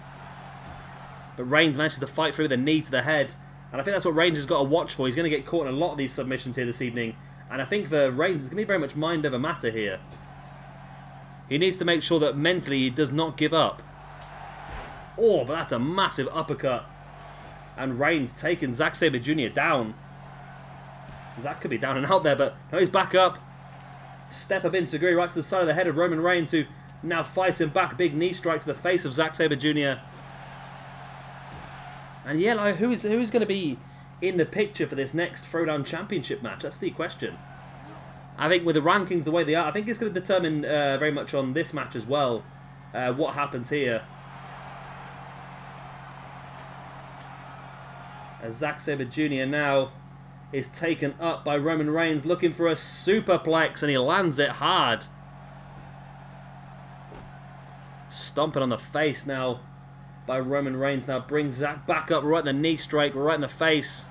But Reigns manages to fight through the knee to the head. And I think that's what Reigns has got to watch for. He's going to get caught in a lot of these submissions here this evening. And I think for Reigns, it's going to be very much mind over matter here. He needs to make sure that mentally he does not give up. Oh, but that's a massive uppercut. And Reigns taking Zack Sabre Jr. down. Zack could be down and out there, but now he's back up. Step up Enziguri right to the side of the head of Roman Reigns, who now fighting back. Big knee strike to the face of Zack Sabre Jr. And yeah, like, who's going to be in the picture for this next Throwdown Championship match? That's the question. I think with the rankings the way they are, I think it's going to determine very much on this match as well what happens here. As Zack Sabre Jr. now is taken up by Roman Reigns, looking for a superplex, and he lands it hard. Stomping on the face now by Roman Reigns. Now brings Zack back up right in the knee strike, right in the face.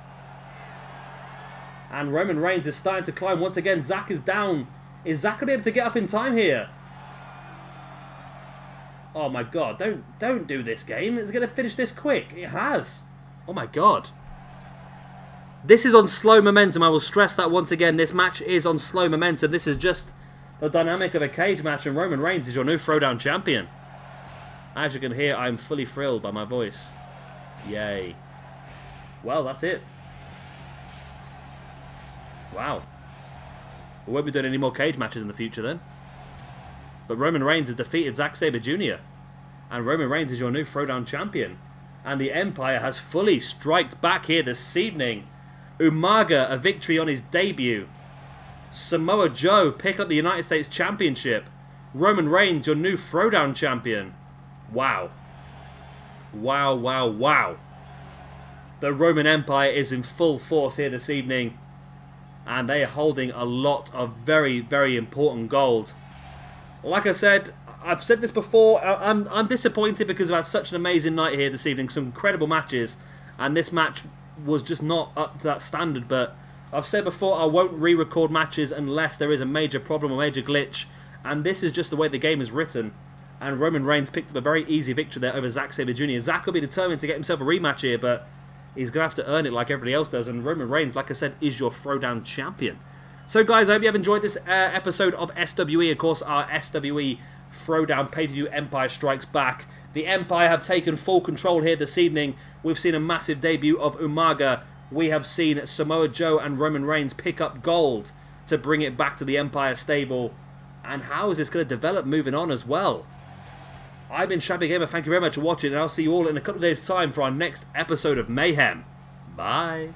And Roman Reigns is starting to climb once again. Zack is down. Is Zack going to be able to get up in time here? Oh my god, don't do this game. It's going to finish this quick. It has. Oh my god. This is on slow momentum. I will stress that once again. This match is on slow momentum. This is just the dynamic of a cage match, and Roman Reigns is your new Throwdown champion. As you can hear, I'm fully thrilled by my voice. Yay. Well, that's it. Wow. We won't be doing any more cage matches in the future then. But Roman Reigns has defeated Zack Sabre Jr. And Roman Reigns is your new Throwdown champion. And the Empire has fully striked back here this evening. Umaga, a victory on his debut. Samoa Joe picking up the United States Championship. Roman Reigns, your new Throwdown champion. Wow. Wow, wow, wow. The Roman Empire is in full force here this evening. And they are holding a lot of very, very important gold. Like I said, I've said this before, I'm disappointed because I've had such an amazing night here this evening. Some incredible matches. And this match was just not up to that standard. But I've said before, I won't re-record matches unless there is a major problem or major glitch. And this is just the way the game is written. And Roman Reigns picked up a very easy victory there over Zack Sabre Jr. Zack will be determined to get himself a rematch here, but he's going to have to earn it like everybody else does. And Roman Reigns, like I said, is your Throwdown champion. So guys, I hope you have enjoyed this episode of SWE. Of course, our SWE Throwdown pay-per-view Empire Strikes Back. The Empire have taken full control here this evening. We've seen a massive debut of Umaga. We have seen Samoa Joe and Roman Reigns pick up gold to bring it back to the Empire stable. And how is this going to develop moving on as well? I've been Shabby Gamer, thank you very much for watching, and I'll see you all in a couple of days' time for our next episode of Mayhem. Bye.